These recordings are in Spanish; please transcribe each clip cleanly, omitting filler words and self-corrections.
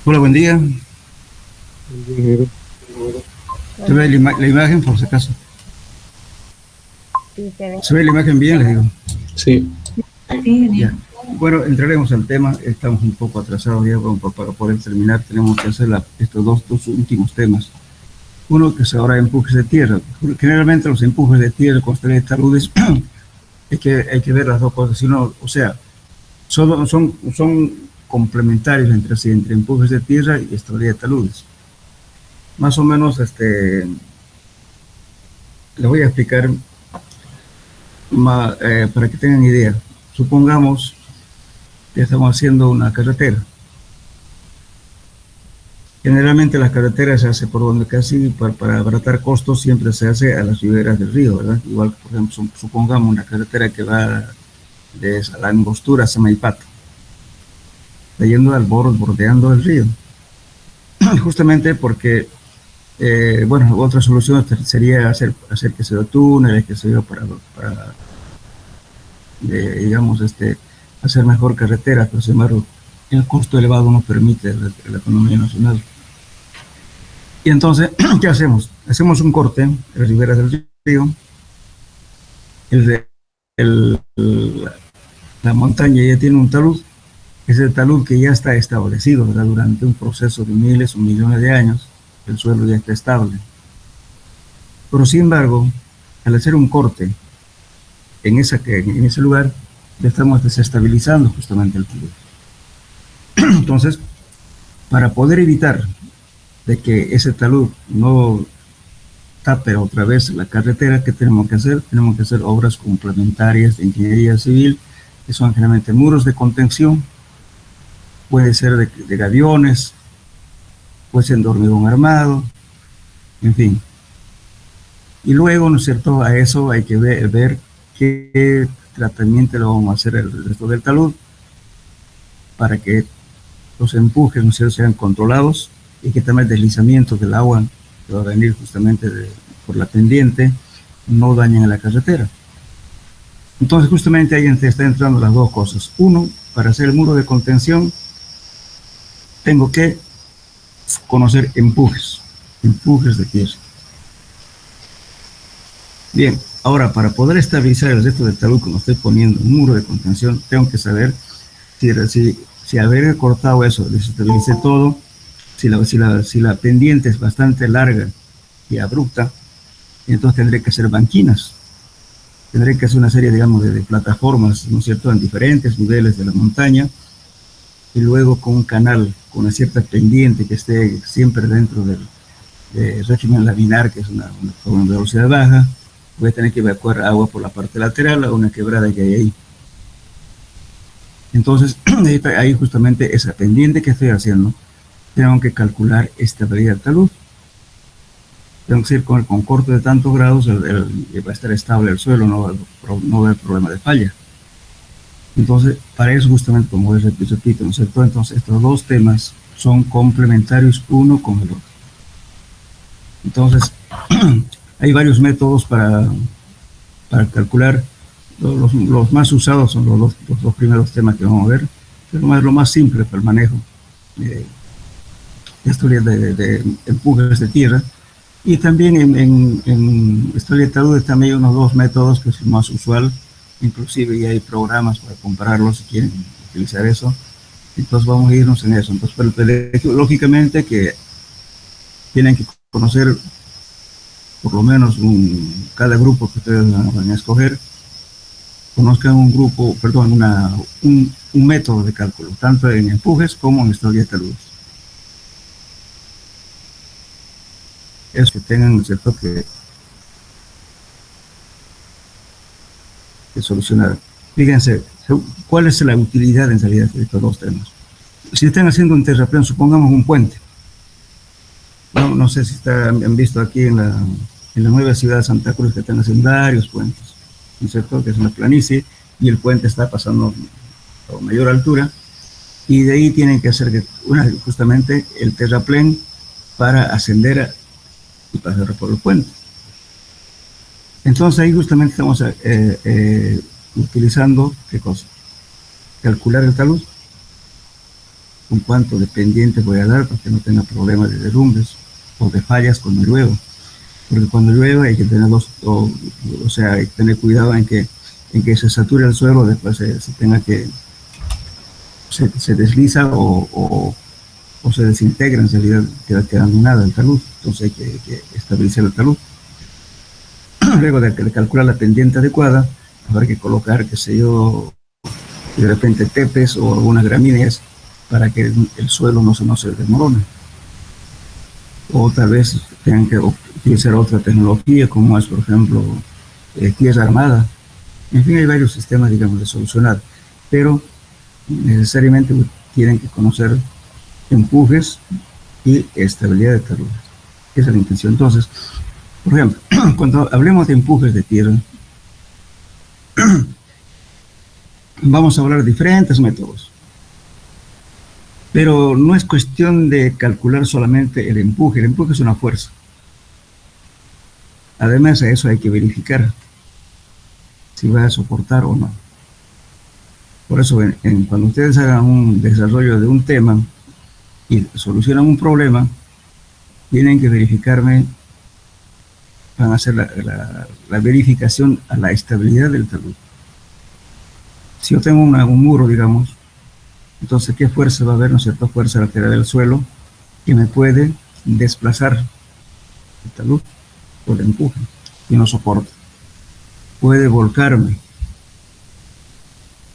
Hola, buen día. Ingeniero. ¿Se ve la imagen por si acaso? Sí, se ve. ¿Se ve la imagen bien? Les digo. Sí, Ya. Bueno, entraremos al tema. Estamos un poco atrasados ya para poder terminar. Tenemos que hacer estos dos últimos temas. Uno que es ahora empujes de tierra. Generalmente los empujes de tierra con estabilidad de taludes hay que ver las dos cosas. Si no, o sea, son complementarios entre sí, entre empujes de tierra y estabilidad de taludes. Más o menos, les voy a explicar para que tengan idea. Supongamos que estamos haciendo una carretera. Generalmente las carreteras se hace por donde casi para abaratar costos siempre se hace a las riberas del río, ¿verdad? Igual, por ejemplo, supongamos una carretera que va de la Angostura a Samaipata, yendo al bordeando el río. Justamente porque, bueno, otra solución sería hacer que se túneles, que se para digamos, hacer mejor carretera, pero sin embargo, el costo elevado no permite la economía nacional. Y entonces, ¿qué hacemos? Hacemos un corte en las riberas del río, el, el, la montaña ya tiene un talud, es el talud que ya está establecido, ¿verdad? Durante un proceso de miles o millones de años, el suelo ya está estable. Pero sin embargo, al hacer un corte en ese lugar, ya estamos desestabilizando justamente el talud. Entonces, para poder evitar de que ese talud no tape otra vez la carretera, ¿qué tenemos que hacer? Tenemos que hacer obras complementarias de ingeniería civil, que son generalmente muros de contención, puede ser de gaviones, puede ser de hormigón armado, en fin. Y luego, ¿no es cierto? A eso hay que ver qué tratamiento le vamos a hacer el resto del talud para que los empujes, ¿no es cierto?, sean controlados y que también el deslizamiento del agua que va a venir justamente por la pendiente no dañen a la carretera. Entonces justamente ahí están entrando las dos cosas. Uno, para hacer el muro de contención tengo que conocer empujes de tierra. Bien, ahora para poder estabilizar el resto del talud, como estoy poniendo un muro de contención, tengo que saber si haber cortado eso, desestabilicé todo, si la pendiente es bastante larga y abrupta, entonces tendré que hacer banquinas. Tendré que hacer una serie, digamos, de plataformas, ¿no es cierto?, en diferentes niveles de la montaña, y luego con un canal, con una cierta pendiente que esté siempre dentro del régimen laminar, que es una velocidad baja. Voy a tener que evacuar agua por la parte lateral a una quebrada que hay ahí. Entonces, ahí justamente esa pendiente que estoy haciendo, tengo que calcular estabilidad del talud. Tengo que ir con corte de tantos grados, va a estar estable el suelo, no va a haber problema de falla. Entonces, para eso justamente, como repito, ¿no es cierto? Entonces, estos dos temas son complementarios uno con el otro. Entonces, hay varios métodos para calcular. Los más usados son los dos primeros temas que vamos a ver, pero lo más simple para el manejo de empujes de tierra. Y también en historia de taludes también hay unos dos métodos que es el más usual, inclusive ya hay programas para compararlos si quieren utilizar eso. Entonces vamos a irnos en eso. Entonces, lógicamente que tienen que conocer por lo menos cada grupo que ustedes van a escoger, conozcan un método de cálculo, tanto en empujes como en historia de taludes. Es que tengan, ¿cierto?, que solucionar. Fíjense, ¿cuál es la utilidad en realidad de estos dos temas? Si están haciendo un terraplén, supongamos un puente. No sé si han visto aquí en la nueva ciudad de Santa Cruz que están haciendo varios puentes, ¿no es cierto?, que es una planicie y el puente está pasando a mayor altura y de ahí tienen que hacer justamente el terraplén para ascender y pasar por el puente. Entonces ahí justamente estamos utilizando, ¿qué cosa? Calcular el talud. con cuánto de pendiente voy a dar para que no tenga problemas de derrumbes o de fallas cuando llueva. Porque cuando llueve hay que tener o sea, hay que tener cuidado en que se sature el suelo, después se tenga que, se desliza o se desintegra, en realidad queda quedando nada el talud. Entonces hay que estabilizar el talud. Luego de calcular la pendiente adecuada, habrá que colocar, qué sé yo, de repente tepes o algunas gramíneas para que el suelo no se desmorone. O tal vez tengan que utilizar otra tecnología, como es, por ejemplo, tierra armada. En fin, hay varios sistemas, digamos, de solucionar, pero necesariamente tienen que conocer empujes y estabilidad de taludes. Esa es la intención. Entonces, por ejemplo, cuando hablemos de empujes de tierra, vamos a hablar de diferentes métodos. Pero no es cuestión de calcular solamente el empuje es una fuerza. Además a eso hay que verificar si va a soportar o no. Por eso cuando ustedes hagan un desarrollo de un tema y solucionan un problema, tienen que verificarme, van a hacer la verificación a la estabilidad del talud. Si yo tengo un muro, digamos, entonces, ¿qué fuerza va a haber? ¿No es cierto? Fuerza lateral del suelo que me puede desplazar el talud por el empuje y no soporta. Puede volcarme.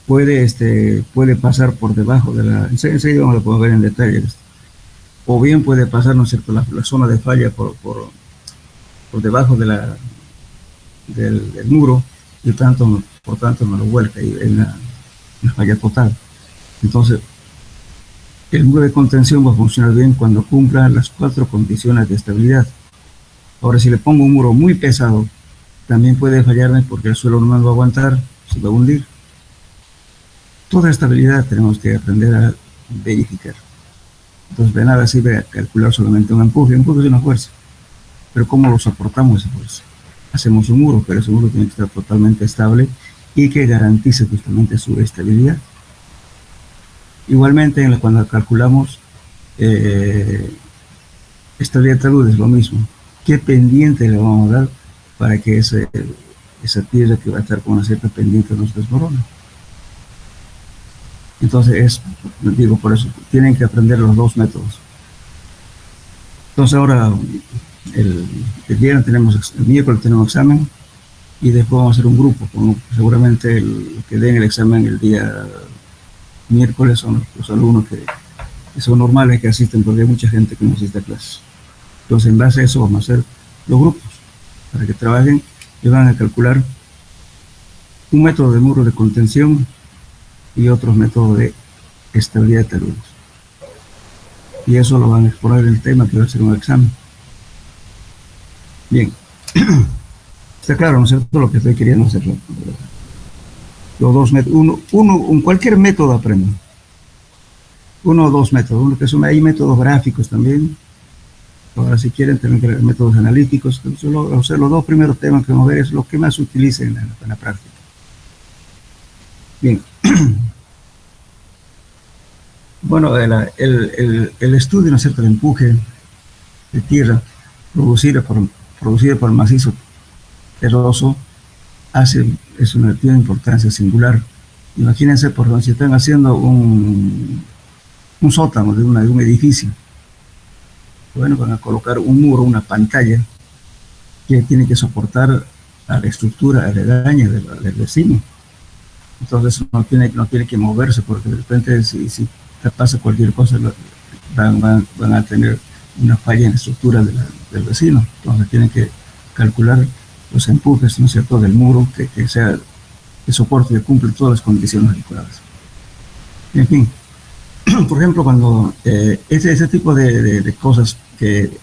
Puede pasar por debajo de la... Enseguida vamos a poder ver en detalle esto. O bien puede pasar, ¿no es cierto?, la zona de falla por debajo de del muro y por tanto me lo vuelca y hay una falla total. Entonces, el muro de contención va a funcionar bien cuando cumpla las 4 condiciones de estabilidad. Ahora, si le pongo un muro muy pesado, también puede fallarme porque el suelo no me va a aguantar, se va a hundir. Toda estabilidad tenemos que aprender a verificar. Entonces, de nada sirve calcular solamente un empuje. Un empuje es una fuerza. Pero ¿cómo lo soportamos esa fuerza? Hacemos un muro, pero ese muro tiene que estar totalmente estable y que garantice justamente su estabilidad. Igualmente, cuando calculamos estabilidad de talud es lo mismo. ¿Qué pendiente le vamos a dar para que esa tierra que va a estar con una cierta pendiente no se desmorone? Entonces, digo, por eso, tienen que aprender los dos métodos. Entonces, ahora, el viernes el miércoles tenemos examen y después vamos a hacer un grupo. Seguramente el que den el examen el día miércoles son los alumnos que son normales, que asisten, porque hay mucha gente que no asiste a clases. Entonces, en base a eso vamos a hacer los grupos para que trabajen y van a calcular un método de muro de contención y otros métodos de estabilidad de taludes. Y eso lo van a exponer en el tema que va a ser un examen. Bien. Está claro, ¿no es cierto?, lo que estoy queriendo hacer. Los dos métodos, cualquier método aprenden. Uno o dos métodos. Uno que son, hay métodos gráficos también. Ahora, si quieren, tienen que ver métodos analíticos. O sea, los dos primeros temas que vamos a ver es lo que más se utiliza en la práctica. Bien. Bueno, el estudio, ¿no es cierto?, del empuje de tierra producido por el macizo terroso tiene importancia singular. Imagínense, por ejemplo, si están haciendo un sótano de un edificio. Bueno, van a colocar un muro, una pantalla que tiene que soportar a la estructura aledaña del vecino. Entonces no tiene que moverse, porque de repente si pasa cualquier cosa van a tener una falla en la estructura del vecino. Entonces tienen que calcular los empujes, ¿no es cierto?, del muro que soporte, que cumple todas las condiciones adecuadas. En fin, por ejemplo, cuando ese tipo de cosas que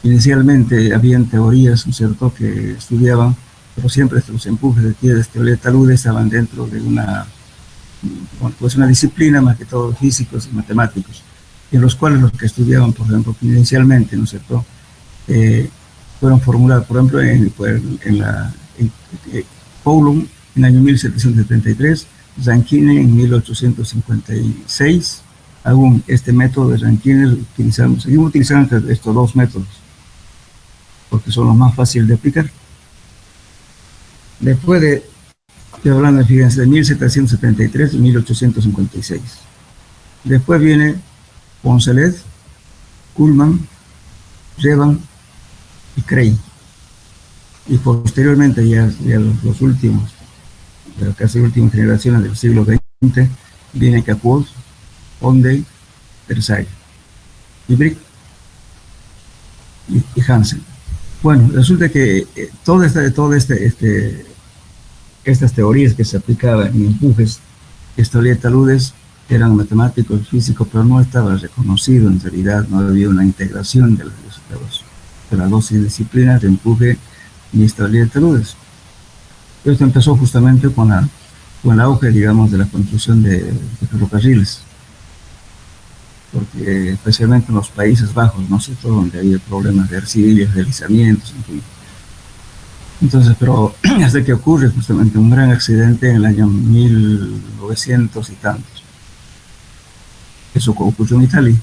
inicialmente habían teorías, ¿no es cierto?, que estudiaban, pero siempre los empujes de tierra, de taludes estaban dentro de una disciplina, más que todo físicos y matemáticos, en los cuales los que estudiaban, por ejemplo, inicialmente, ¿no es cierto?, fueron formulados, por ejemplo, en Coulomb en el año 1773, Rankine en 1856, aún este método de Rankine seguimos utilizando estos dos métodos, porque son los más fáciles de aplicar. Después estoy hablando, fíjense, de 1773 y 1856. Después viene Poncelet, Kuhlmann, Revan y Cray. Y posteriormente, ya los últimos, las casi últimas generaciones del siglo XX, viene Capot, Ondey, Versailles, y Brick y Hansen. Bueno, resulta que estas teorías que se aplicaban en empujes, establecía taludes, eran matemáticos, físicos, pero no estaba reconocido en realidad, no había una integración de las dos disciplinas de empuje y estabilidad de taludes. Esto empezó justamente con el auge, digamos, de la construcción de ferrocarriles, porque especialmente en los Países Bajos, ¿no es cierto?, donde había problemas de arcillas, deslizamientos, en fin. Entonces, pero hasta que ocurre justamente un gran accidente en el año 1900 y tantos. Eso ocurrió en Italia.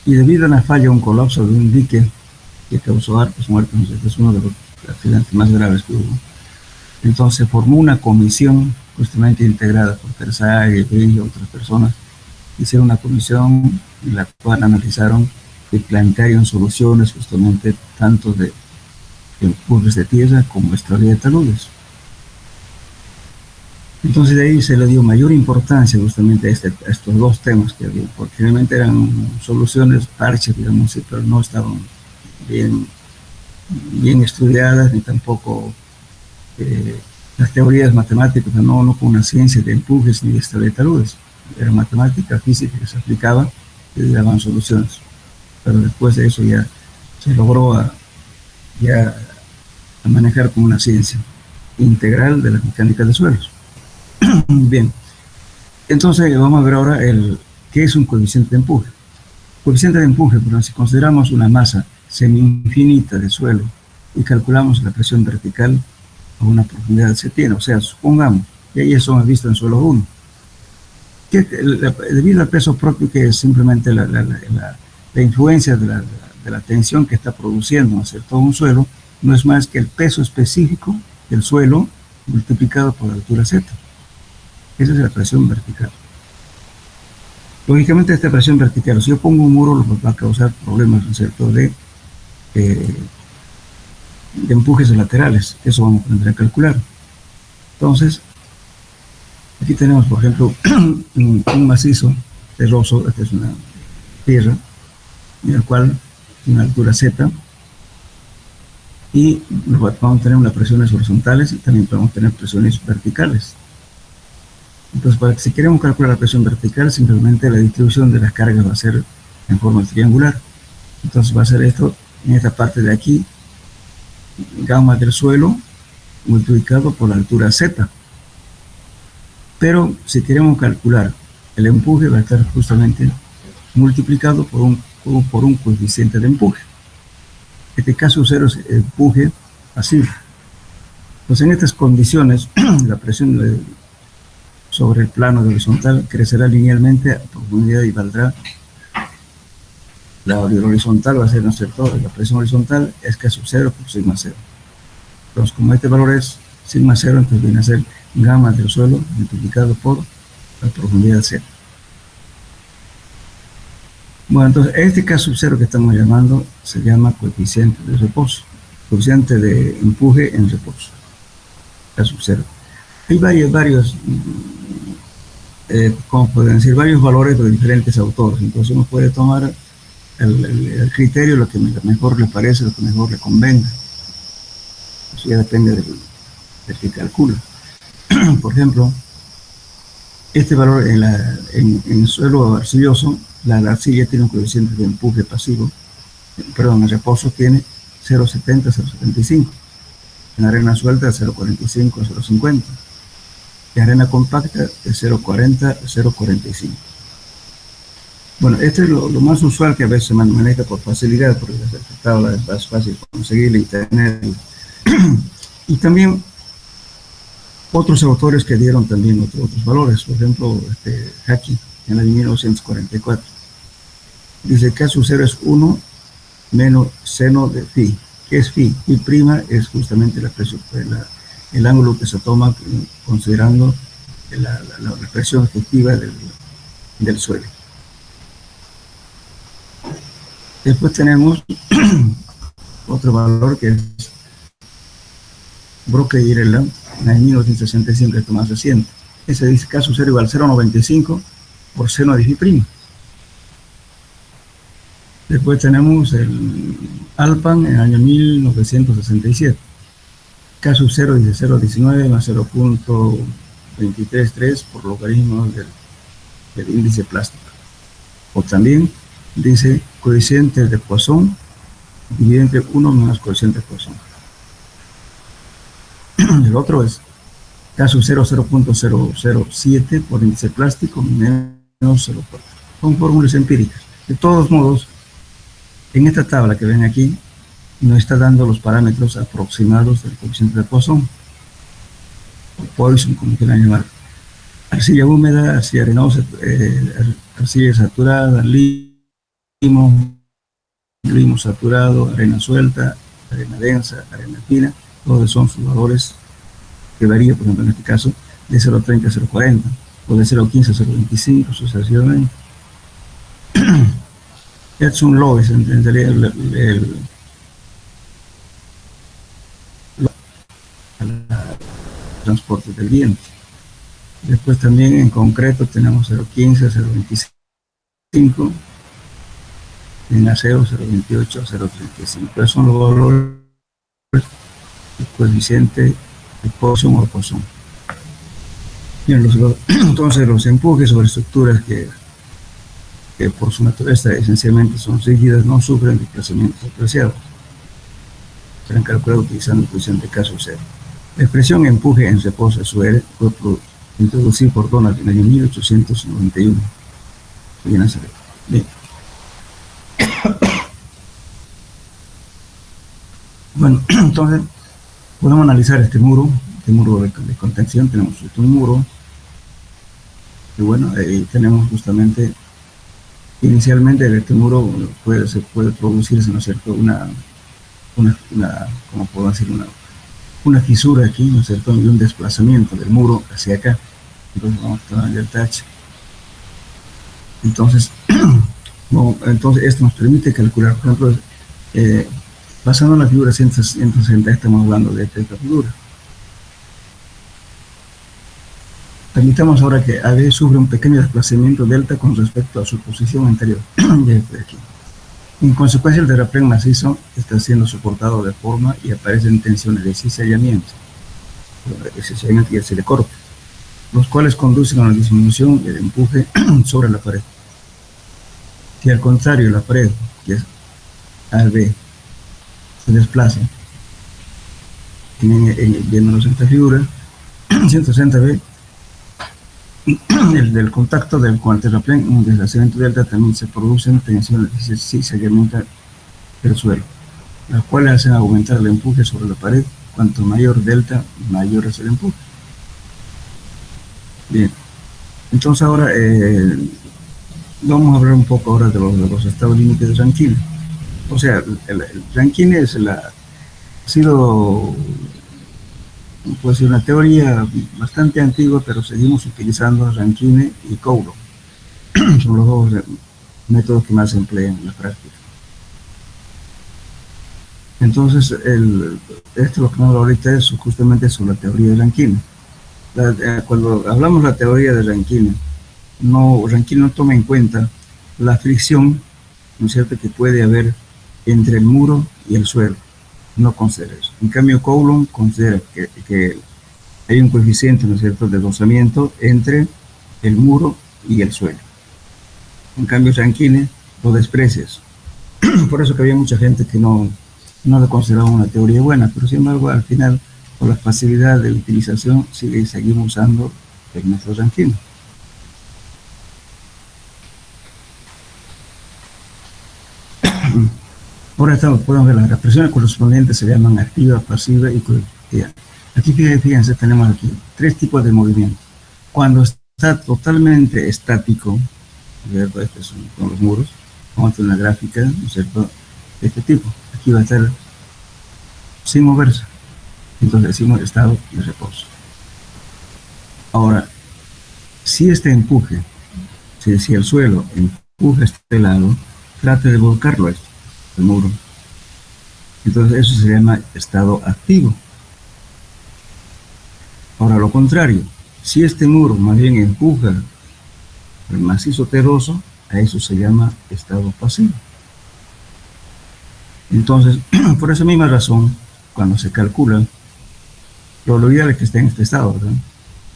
Y debido a una falla, un colapso de un dique que causó hartos muertos, es uno de los accidentes más graves que hubo. Entonces se formó una comisión justamente integrada por Versailles y otras personas. Hicieron una comisión en la cual analizaron y plantearon soluciones justamente tanto de empujes de tierra como estabilidad de taludes. Entonces de ahí se le dio mayor importancia justamente a estos dos temas que había, porque realmente eran soluciones parches, digamos, pero no estaban bien estudiadas, ni tampoco las teorías matemáticas, no con una ciencia de empujes ni de estabilidad de taludes. Era matemática, física que se aplicaba y daban soluciones. Pero después de eso ya se logró a manejar como una ciencia integral de la mecánica de suelos. Bien, entonces vamos a ver ahora qué es un coeficiente de empuje. Coeficiente de empuje, pero si consideramos una masa semi-infinita de suelo y calculamos la presión vertical a una profundidad se tiene, o sea, supongamos, y eso hemos visto en suelo 1, que debido al peso propio, que es simplemente la influencia de la tensión que está produciendo, ¿no es cierto?, un suelo, no es más que el peso específico del suelo multiplicado por la altura Z. Esa es la presión vertical. Lógicamente, esta presión vertical, si yo pongo un muro, va a causar problemas, ¿no es cierto?, de empujes laterales. Eso vamos a tener que calcular. Entonces, aquí tenemos, por ejemplo, un macizo terroso. Esta es una tierra en el cual tiene una altura Z, y vamos a tener unas presiones horizontales y también vamos a tener presiones verticales. Entonces, si queremos calcular la presión vertical, simplemente la distribución de las cargas va a ser en forma triangular. Entonces va a ser esto, en esta parte de aquí, gamma del suelo multiplicado por la altura Z. Pero si queremos calcular el empuje, va a estar justamente multiplicado por un coeficiente de empuje. En este caso 0 es empuje pasivo. Pues en estas condiciones, la presión sobre el plano de horizontal crecerá linealmente a profundidad y valdrá, la horizontal va a ser, ¿no es cierto?, la presión horizontal es K sub 0 por sigma 0. Entonces, como este valor es sigma 0, entonces viene a ser gamma del suelo multiplicado por la profundidad Z. Bueno, entonces este K sub 0 que estamos llamando se llama coeficiente de reposo, coeficiente de empuje en reposo, K sub 0. Hay varios como pueden decir, varios valores de diferentes autores. Entonces uno puede tomar el criterio, lo que mejor le parece, lo que mejor le convenga. Eso ya depende del que calcula. Por ejemplo, este valor en suelo arcilloso, la arcilla tiene un coeficiente de empuje pasivo, perdón, en reposo tiene 0,70, 0,75. En arena suelta 0,45, 0,50. En arena compacta de 0,40, 0,45. Bueno, este es lo más usual, que a veces se maneja por facilidad, porque la tabla es más fácil conseguirla y tenerla. Y también otros autores que dieron también otros valores, por ejemplo, Haki en el año 1944. Dice, caso cero es 1 menos seno de phi. ¿Qué es phi? Phi prima es justamente el ángulo que se toma considerando la presión efectiva del suelo. Después tenemos otro valor que es Broca y Ireland, en el 1965, esto más reciente. Ese dice caso cero igual a 0,95 por seno de phi prima. Después tenemos el Alpan en el año 1967. Caso 0 dice 0,19 más 0,233 por logaritmo del índice plástico. O también dice coeficiente de Poisson dividido entre 1 menos coeficiente de Poisson. El otro es caso 0,007 por índice plástico menos 0,4. Son fórmulas empíricas. De todos modos, en esta tabla que ven aquí, nos está dando los parámetros aproximados del coeficiente de Poisson, o Poisson, como quieran llamar. Arcilla húmeda, arcilla arenosa, arcilla saturada, limo saturado, arena suelta, arena densa, arena fina, todos son sus valores que varían, por ejemplo, en este caso, de 0,30 a 0,40, o de 0,15 a 0,25, sucesivamente. Edson Lowe entendería el transporte del viento. Después también en concreto tenemos 0,15 a 0,25, en acero 0,28 a 0,35. Esos son los valores del coeficiente de Poisson o Poisson. Bien, entonces los empujes sobre estructuras que por su naturaleza esencialmente son rígidas no sufren desplazamientos apreciados. Serán calculados utilizando el coeficiente caso cero. La expresión empuje en reposo fue introducida por Donald en el año 1891. Bien. Bueno, entonces podemos analizar este muro de contención. Tenemos un muro y bueno, ahí tenemos justamente inicialmente este muro se puede producirse, ¿no es cierto?, ¿cómo puedo decir? Una fisura aquí, ¿no es cierto?, y un desplazamiento del muro hacia acá. Entonces vamos a tomar el touch. Entonces, entonces esto nos permite calcular, por ejemplo, basado en la figura 160, estamos hablando de esta figura. Permitamos ahora que AB sufre un pequeño desplazamiento delta con respecto a su posición anterior. Aquí. En consecuencia, el terraplén macizo está siendo soportado de forma y aparecen tensiones de cizallamiento y el corte, los cuales conducen a la disminución del empuje sobre la pared. Si al contrario la pared, que es AB, se desplaza, viéndonos en esta figura, 160B, del contacto con el terraplén, un desplazamiento delta, también se producen tensiones de cizallamiento del suelo, las cuales hacen aumentar el empuje sobre la pared. Cuanto mayor delta, mayor es el empuje. Bien, entonces ahora vamos a hablar un poco ahora de los estados límites de Rankine. O sea, el Rankine ha sido, puede ser una teoría bastante antigua, pero seguimos utilizando Rankine y Coulomb. Son los dos métodos que más se emplean en la práctica. Entonces, lo que vamos ahorita es justamente sobre la teoría de Rankine. Cuando hablamos de la teoría de Rankine, Rankine no toma en cuenta la fricción, ¿no es cierto?, que puede haber entre el muro y el suelo. No considera eso. En cambio, Coulomb considera que hay un coeficiente, ¿no es cierto?, de rozamiento entre el muro y el suelo. En cambio, Rankine lo desprecia eso. Por eso que había mucha gente que no lo consideraba una teoría buena, pero sin embargo, al final, por la facilidad de utilización, seguimos usando el método Rankine. Ahora podemos ver las presiones correspondientes, se llaman activa, pasiva y colectiva. Aquí fíjense, tenemos aquí 3 tipos de movimiento. Cuando está totalmente estático, ¿cierto? Estos son los muros. Vamos a una gráfica, ¿no es cierto?, de este tipo. Aquí va a estar sin moverse. Entonces decimos estado de reposo. Ahora, si este empuje, si el suelo empuja a este lado, trate de volcarlo a esto, el muro. Entonces eso se llama estado activo. Ahora, lo contrario, si este muro más bien empuja el macizo terroso, a eso se llama estado pasivo. Entonces, por esa misma razón, cuando se calcula, lo ideal es que esté en este estado, ¿verdad?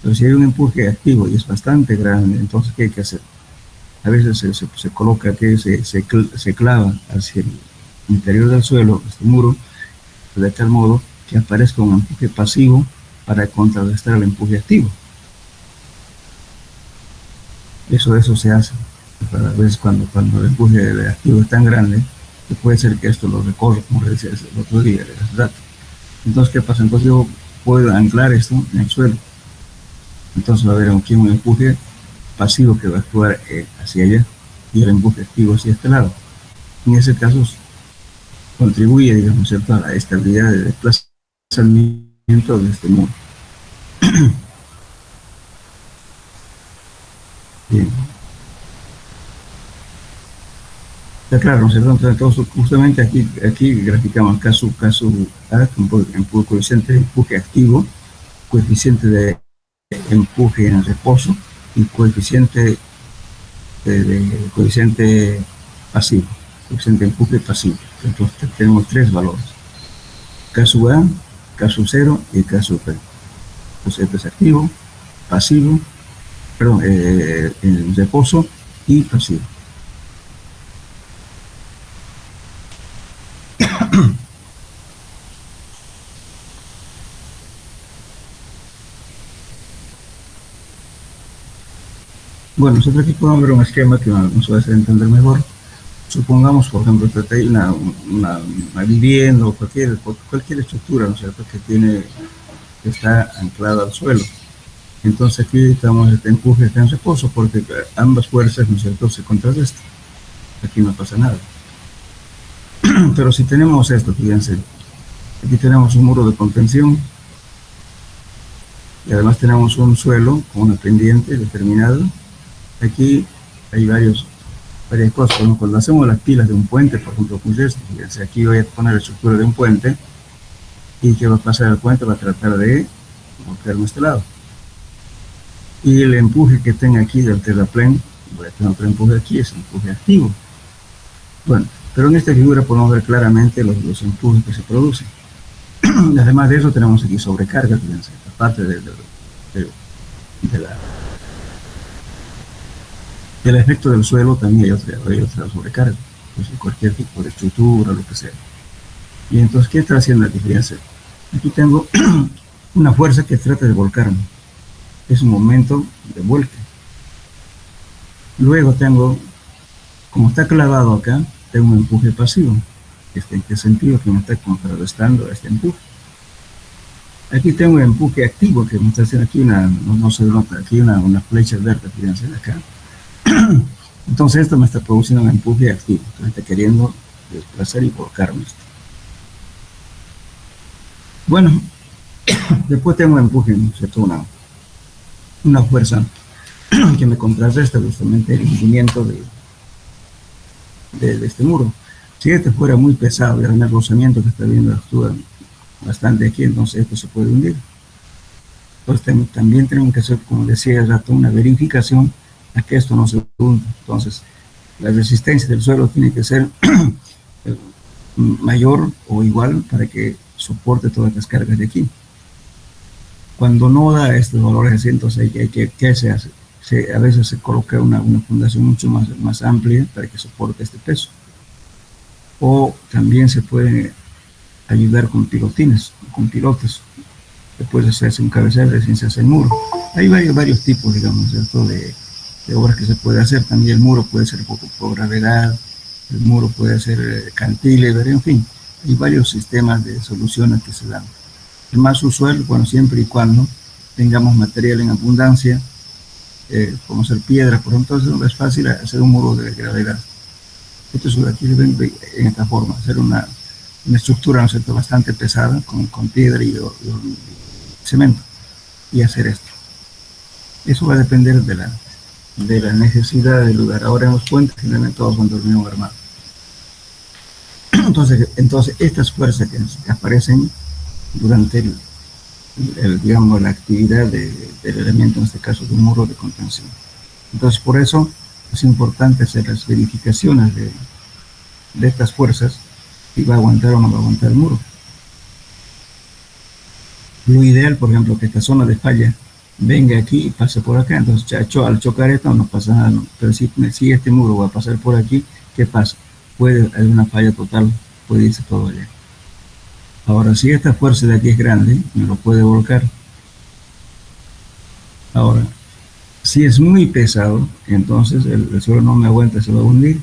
Pero si hay un empuje activo y es bastante grande, entonces, ¿qué hay que hacer? A veces se coloca que se clava hacia el interior del suelo, este muro, de tal modo que aparezca un empuje pasivo para contrarrestar el empuje activo. Eso se hace. A veces cuando el empuje activo es tan grande, que puede ser que esto lo recorra, como le decía el otro día, el rato. Entonces, ¿qué pasa? Entonces yo puedo anclar esto en el suelo. Entonces va a haber aquí un empuje pasivo que va a actuar hacia allá y el empuje activo hacia este lado. En ese caso contribuye, digamos, ¿cierto?, a la estabilidad de desplazamiento de este muro. Bien. Está claro, ¿no es cierto? Entonces, justamente aquí graficamos caso A, coeficiente de empuje activo, coeficiente de empuje en reposo y coeficiente pasivo, coeficiente de empuje pasivo. Entonces tenemos tres valores: caso A, caso 0 y caso B. Entonces este es activo, pasivo, perdón, en reposo y pasivo. Bueno, nosotros aquí podemos ver un esquema que nos va a hacer entender mejor. Supongamos, por ejemplo, que hay una vivienda o cualquier estructura, ¿no es cierto?, que está anclada al suelo. Entonces aquí estamos, este empuje está en reposo porque ambas fuerzas, ¿no es cierto?, se contrarrestan. Aquí no pasa nada. Pero si tenemos esto, fíjense, aquí tenemos un muro de contención y además tenemos un suelo con una pendiente determinada. Aquí hay varias cosas. Cuando hacemos las pilas de un puente, por ejemplo, pues esto, fíjense, aquí voy a poner la estructura de un puente y que va a pasar el puente, va a tratar de volcarme a este lado. Y el empuje que tenga aquí del terraplén, voy a tener otro empuje aquí, es empuje activo. Bueno, pero en esta figura podemos ver claramente los empujes que se producen. Además de eso tenemos aquí sobrecarga, fíjense, aparte del efecto del suelo también hay otra sobrecarga, pues cualquier tipo de estructura, lo que sea. Y entonces, ¿qué está haciendo aquí? Fíjense, aquí tengo una fuerza que trata de volcarme, es un momento de vuelque. Luego tengo, como está clavado acá, tengo un empuje pasivo. ¿En qué sentido? Que me está contrarrestando a este empuje. Aquí tengo un empuje activo que me está haciendo aquí no se nota, aquí una flecha verde, fíjense acá. Entonces esto me está produciendo un empuje activo, me está queriendo desplazar y volcarme esto. Bueno, después tengo un empuje, ¿no es cierto?, una fuerza que me contrarresta justamente el hundimiento de este muro. Si este fuera muy pesado y el rozamiento que está viendo actúa bastante aquí, entonces esto se puede hundir. Entonces también tenemos que hacer, como decía hace rato, una verificación a que esto no se hunda. Entonces la resistencia del suelo tiene que ser mayor o igual para que soporte todas las cargas de aquí. Cuando no da estos valores así, entonces ¿qué se hace? A veces se coloca una fundación mucho más amplia para que soporte este peso. O también se puede ayudar con pilotines, con pilotes. Después se hace un cabezal, recién se hace el muro. Hay varios tipos, digamos, ¿cierto?, de obras que se puede hacer. También el muro puede ser por gravedad, el muro puede ser cantilever, en fin. Hay varios sistemas de soluciones que se dan. El más usual, bueno, siempre y cuando tengamos material en abundancia como ser piedra, por ejemplo, entonces es fácil hacer un muro de gravedad. Esto es, aquí se ven en esta forma, hacer una estructura, ¿no es cierto?, bastante pesada, con piedra y cemento, y hacer esto. Eso va a depender de la necesidad del lugar. Ahora en los puentes generalmente todos son de hormigón armado. Entonces estas fuerzas que aparecen durante digamos, la actividad del elemento, en este caso de un muro de contención. Entonces por eso es importante hacer las verificaciones de estas fuerzas, si va a aguantar o no va a aguantar el muro. Lo ideal, por ejemplo, que esta zona de falla venga aquí y pase por acá. Entonces al chocar esto no pasa nada, ¿no? Pero si este muro va a pasar por aquí, ¿qué pasa? Puede haber una falla total, puede irse todo allá. Ahora, si esta fuerza de aquí es grande, me lo puede volcar. Ahora, si es muy pesado, entonces el suelo no me aguanta, se va a hundir.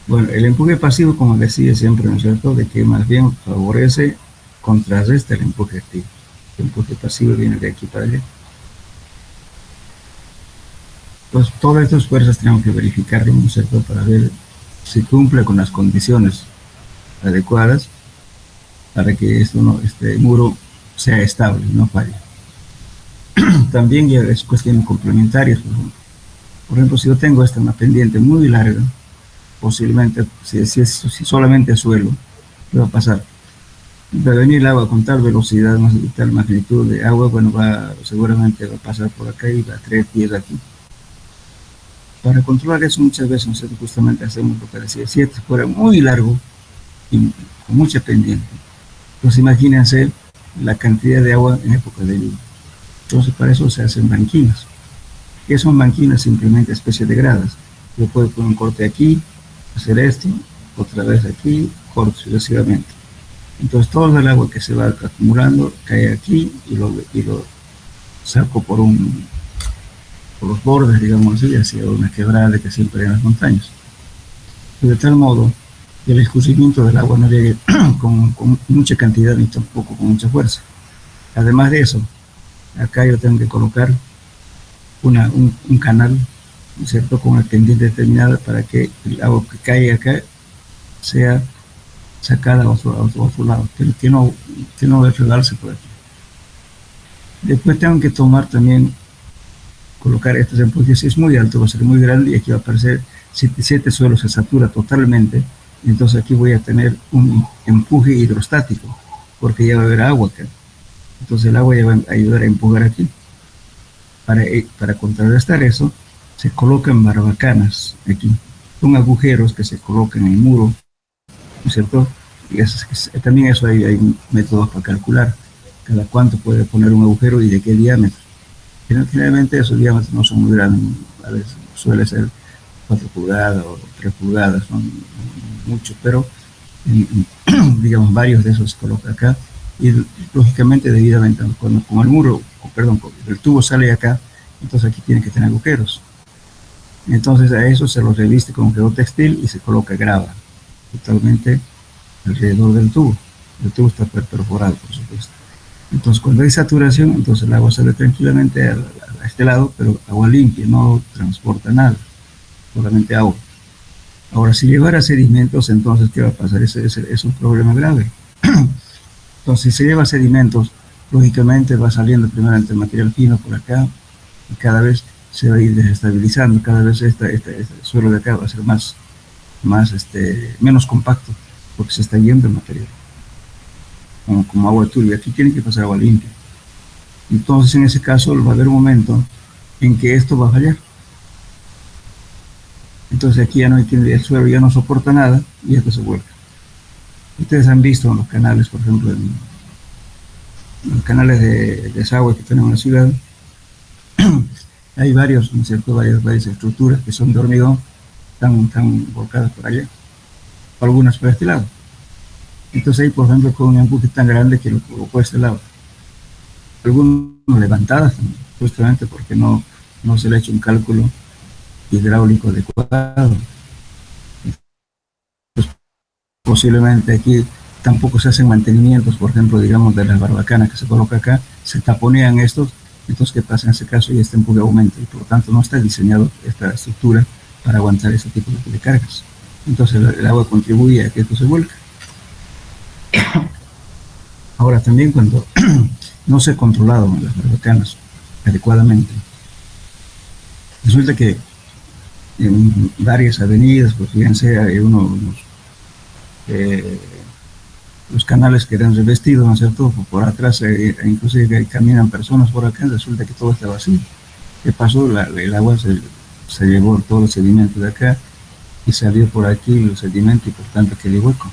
Bueno, el empuje pasivo, como decía siempre, ¿no es cierto?, de que más bien favorece, contrarresta el empuje activo. El empuje pasivo viene de aquí para allá. Pues todas estas fuerzas tenemos que verificarlo, ¿no es cierto?, para ver si cumple con las condiciones adecuadas para que este muro sea estable, no falle. También ya es cuestiones complementarias. Por ejemplo, si yo tengo una pendiente muy larga, posiblemente, si solamente suelo, ¿qué va a pasar? Va a venir el agua con tal velocidad, tal magnitud de agua, bueno, seguramente va a pasar por acá y va a traer tierra aquí. Para controlar eso muchas veces nosotros justamente hacemos lo que decía, si esto fuera muy largo y con mucha pendiente, pues imagínense la cantidad de agua en época de lluvia. Entonces para eso se hacen banquinas. ¿Qué son banquinas? Simplemente especie de gradas. Yo puedo poner un corte aquí, hacer esto, otra vez aquí, corte sucesivamente. Entonces todo el agua que se va acumulando cae aquí y lo saco por los bordes, digamos así, hacia una quebrada que siempre hay en las montañas. De tal modo que el escurrimiento del agua no llegue con mucha cantidad ni tampoco con mucha fuerza. Además de eso, acá yo tengo que colocar un canal, ¿no es cierto?, con una pendiente determinada para que el agua que cae acá sea sacada a otro lado, que no regarse por aquí. Después tengo que tomar también, colocar estos empujes. Si es muy alto, va a ser muy grande y aquí va a aparecer, si este suelo se satura totalmente, entonces aquí voy a tener un empuje hidrostático, porque ya va a haber agua acá. Entonces el agua ya va a ayudar a empujar aquí. Para contrarrestar eso, se colocan barbacanas aquí. Son agujeros que se colocan en el muro, ¿no es cierto? Y también eso hay métodos para calcular cada cuánto puede poner un agujero y de qué diámetro. Generalmente esos diámetros no son muy grandes, a veces suele ser 4 pulgadas o 3 pulgadas, son muchos, pero digamos varios de esos se colocan acá y lógicamente debidamente cuando el tubo sale acá, entonces aquí tiene que tener agujeros. Entonces a eso se lo reviste con geotextil y se coloca grava totalmente alrededor del tubo. El tubo está perforado, por supuesto. Entonces cuando hay saturación, entonces el agua sale tranquilamente a este lado, pero agua limpia, no transporta nada, solamente agua. Ahora, si llevara sedimentos, entonces ¿qué va a pasar? Es un problema grave. Entonces, si se lleva sedimentos, lógicamente va saliendo primeramente el material fino por acá y cada vez se va a ir desestabilizando, cada vez este suelo de acá va a ser menos compacto porque se está yendo el material. Como agua turbia, aquí tiene que pasar agua limpia. Entonces, en ese caso, va a haber un momento en que esto va a fallar. Entonces aquí ya no hay el suelo ya no soporta nada y esto se vuelca. Ustedes han visto en los canales, por ejemplo, en los canales de desagüe que tenemos en la ciudad, hay varios, ¿no es cierto?, varias estructuras que son de hormigón, están volcadas por allá, algunas por este lado. Entonces ahí, por ejemplo, con un empuje tan grande que lo colocó a este lado. Algunas levantadas también, justamente porque no se le ha hecho un cálculo hidráulico adecuado. Pues posiblemente aquí tampoco se hacen mantenimientos, por ejemplo, digamos, de las barbacanas que se coloca acá, se taponean estos Entonces, ¿qué pasa en ese caso? Y este empuje aumenta y por lo tanto no está diseñado esta estructura para aguantar ese tipo de cargas. Entonces el agua contribuye a que esto se vuelque. Ahora también cuando no se ha controlado las barbacanas adecuadamente, resulta que en varias avenidas, pues fíjense, hay los canales que eran revestidos, ¿no es cierto? Por atrás, inclusive caminan personas por acá, resulta que todo está vacío. ¿Qué pasó? El agua se llevó todo el sedimento de acá y salió por aquí el sedimento y por tanto quedó hueco.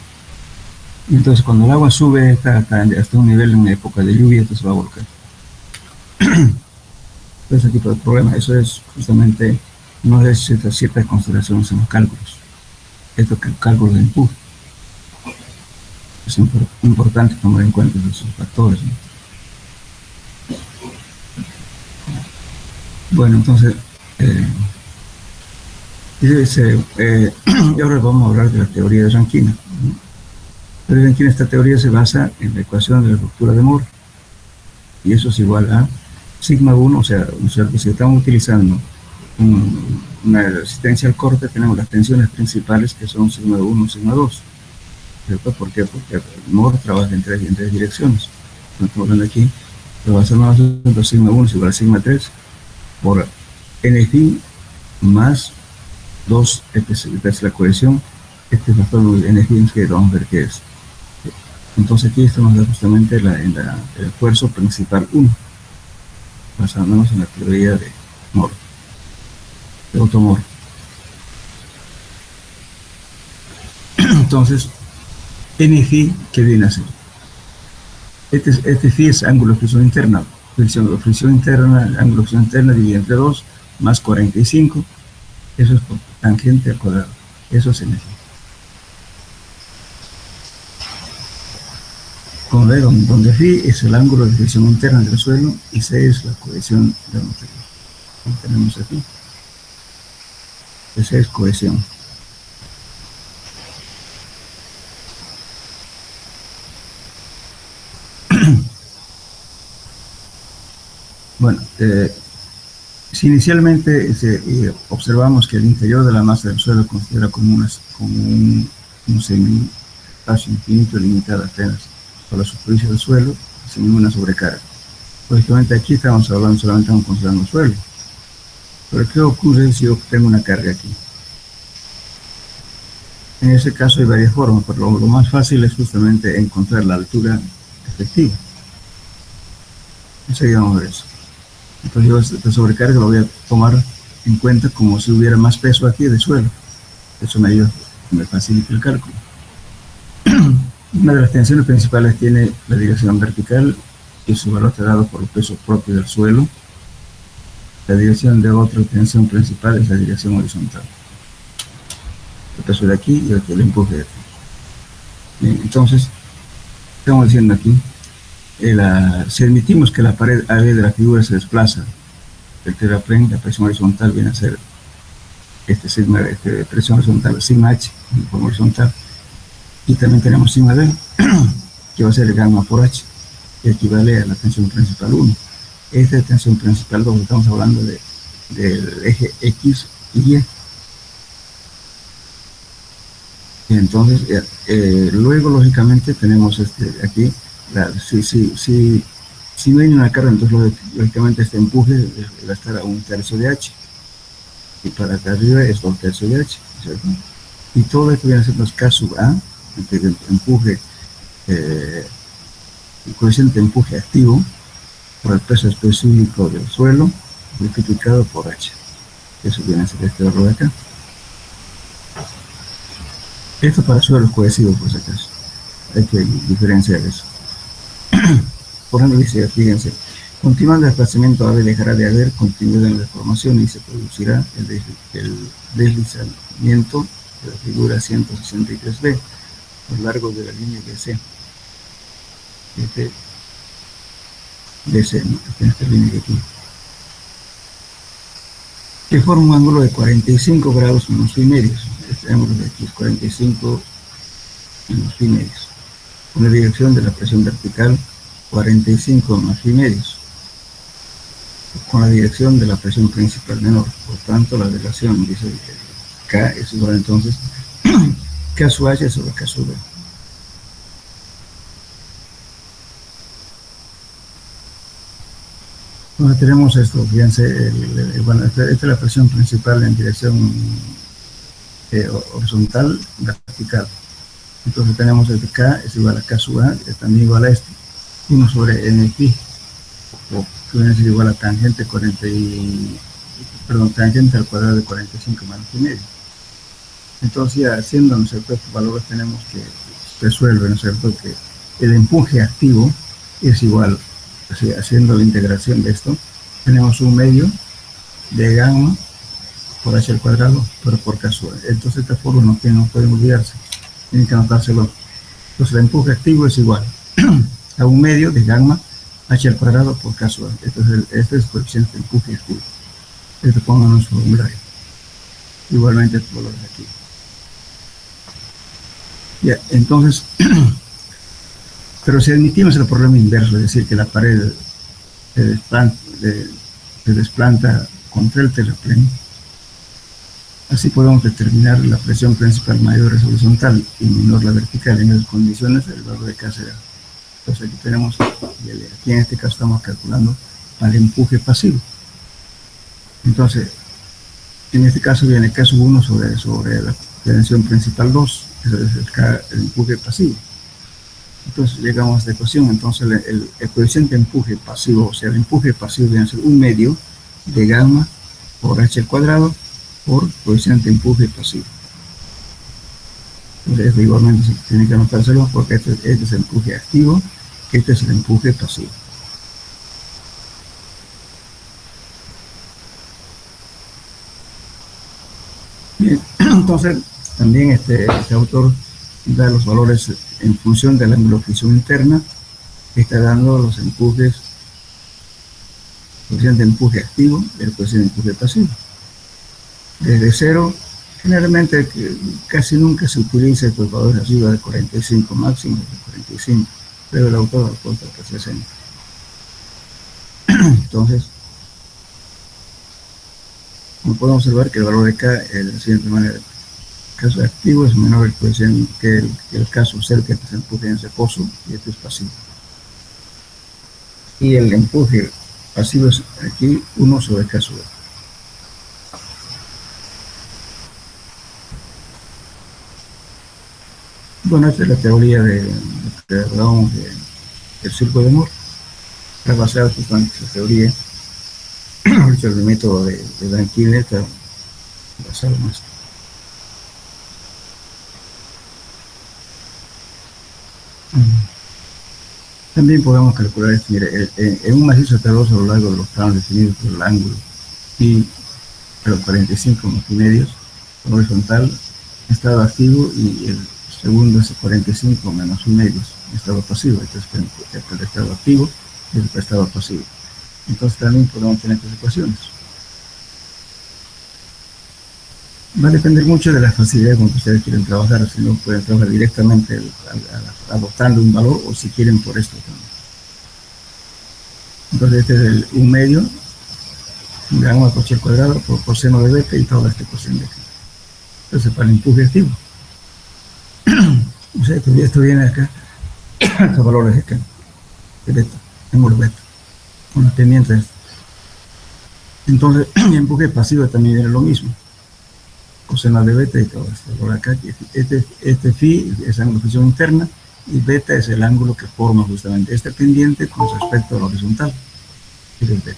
Y entonces cuando el agua sube hasta un nivel en época de lluvia, entonces va a volcar. Ese tipo de problema, eso es justamente, no es ciertas consideraciones en los cálculos. Esto que cálculos de empuje. Es importante tomar en cuenta esos factores, ¿no? Bueno, entonces, ahora vamos a hablar de la teoría de Rankine. Pero en esta teoría se basa en la ecuación de la ruptura de Moore. Y eso es igual a sigma 1, o sea, si estamos utilizando una resistencia al corte, tenemos las tensiones principales que son sigma 1 y sigma 2. ¿Cierto? ¿Por qué? Porque Moore trabaja en tres direcciones. Estamos hablando aquí, lo basamos en sigma 1 es igual a sigma 3 por NFI más 2, esta es la cohesión, este factor NFI que vamos a ver qué es. Entonces aquí esto nos da justamente el esfuerzo principal 1, basándonos en la teoría de Moore, de Otto Moore. Entonces, NFI, ¿qué viene a ser? Este phi es ángulo de fricción interna. Fricción interna, ángulo de fricción interna dividido entre 2, más 45. Eso es por tangente al cuadrado. Eso es NFI. Como ven, donde phi es el ángulo de fricción interna del suelo y C es la cohesión del material. Lo tenemos aquí. Esa es cohesión. Bueno, si inicialmente observamos que el interior de la masa del suelo considera como un semi-espacio infinito limitado apenas por la superficie del suelo, sin ninguna sobrecarga. Lógicamente aquí estamos hablando solamente considerando el suelo. Pero ¿qué ocurre si yo tengo una carga aquí? En ese caso hay varias formas, pero lo más fácil es justamente encontrar la altura efectiva. Enseguida vamos a ver eso. Entonces yo esta sobrecarga lo voy a tomar en cuenta como si hubiera más peso aquí de suelo. Eso me ayuda, me facilita el cálculo. Una de las tensiones principales tiene la dirección vertical y su valor está dado por el peso propio del suelo. La dirección de otra tensión principal es la dirección horizontal. El peso de aquí y el empuje de aquí. Bien, entonces, estamos diciendo aquí, si admitimos que la pared AB de la figura se desplaza, el terraplén, la presión horizontal viene a ser presión horizontal, sigma H, en forma horizontal, y también tenemos sigma D, que va a ser el gamma por H, que equivale a la tensión principal 1. Esta es tensión principal 2, estamos hablando del eje X y Y. Y entonces, luego lógicamente tenemos aquí, si no hay una carga, entonces lógicamente este empuje va a estar a 1/3 de H. Y para acá arriba es 2/3 de H, ¿cierto? Y todo esto viene a ser K sub A, el empuje, el coeficiente de empuje activo por el peso específico del suelo, multiplicado por H. Eso viene a ser este valor de acá. Esto para suelos cohesivos, por si acaso. Hay que diferenciar eso. Por ejemplo, dice, fíjense, continuando el desplazamiento AB dejará de haber continuidad en la deformación y se producirá el deslizamiento de la figura 163B a lo largo de la línea BC. BC, ¿no? Esta línea de aquí. Que forma un ángulo de 45 grados menos phi medios. Este ángulo de aquí es 45 menos phi medios. Con la dirección de la presión vertical 45 más phi medios. con la dirección de la presión principal menor. Por tanto, la relación dice que K es igual entonces K sub H sobre K sub B. Entonces tenemos esto, fíjense, bueno, esta es la presión principal en dirección horizontal, vertical. Entonces tenemos el K es igual a K sub A, que es también igual a este, 1 sobre N pi, o que viene a ser igual a tangente tangente al cuadrado de 45 menos pi medio. Entonces ya haciendo, ¿no es cierto?, estos valores tenemos que resuelve, ¿no es cierto?, que el empuje activo es igual, así, haciendo la integración de esto, tenemos un medio de gamma por h al cuadrado, pero por K sub A. Entonces esta fórmula no puede olvidarse, tienen que anotárselo. Entonces el empuje activo es igual a un medio de gamma h al cuadrado por K sub A. Este es el coeficiente de empuje activo. Esto pongan en su formulario. Igualmente estos valores aquí. Ya, entonces, pero si admitimos el problema inverso, es decir, que la pared se desplanta contra el terraplén, así podemos determinar la presión principal mayor es horizontal y menor la vertical. En esas condiciones el valor de K será. Entonces aquí tenemos, aquí en este caso estamos calculando al empuje pasivo. Entonces, en este caso viene K sub 1 sobre la tensión principal 2, eso es el empuje pasivo. Entonces llegamos a esta ecuación. Entonces el coeficiente de empuje pasivo, o sea, el empuje pasivo viene a ser un medio de gamma por h al cuadrado por coeficiente de empuje pasivo. Entonces esto igualmente se tiene que anotárselo porque este es el empuje activo, este es el empuje pasivo. Bien, entonces también este autor da los valores en función del ángulo de fricción interna, está dando los empujes, coeficiente de empuje activo y el coeficiente de empuje pasivo. Desde cero, generalmente casi nunca se utiliza estos valores arriba de 45, máximo de 45, pero el autor aporta que 60. Entonces, como podemos observar que el valor de K es de la siguiente manera: el caso activo es menor el coeficiente que el caso cerca que se empuje en reposo, y este es pasivo. Y el empuje pasivo es aquí 1 sobre K sub A. Bueno, esta es la teoría de que hablamos del círculo de Moore. Está basada justamente en esa teoría. El método de Dirac-Killian está basado en esto. También podemos calcular esto. Mire, en un macizo terroso a lo largo de los planos definidos por el ángulo y los 45 medios horizontal, estado activo, y el segundo es 45 menos 1 medios, estado pasivo. Este es el estado activo y el estado pasivo. Entonces también podemos tener estas ecuaciones. Va a depender mucho de la facilidad con que ustedes quieren trabajar. Si no, pueden trabajar directamente adoptando un valor, o si quieren por esto también. Entonces este es el 1 medio gamma por h al cuadrado por coseno de beta y toda esta ecuación de aquí. Entonces para el empuje activo, o sea, esto viene acá, estos valores de acá, de beta, ángulo beta, con las pendientes. Entonces el empuje pasivo también viene lo mismo, coseno de beta y todo esto. Por acá, este phi es ángulo de fricción interna, y beta es el ángulo que forma justamente este pendiente con respecto a la horizontal, que es el beta.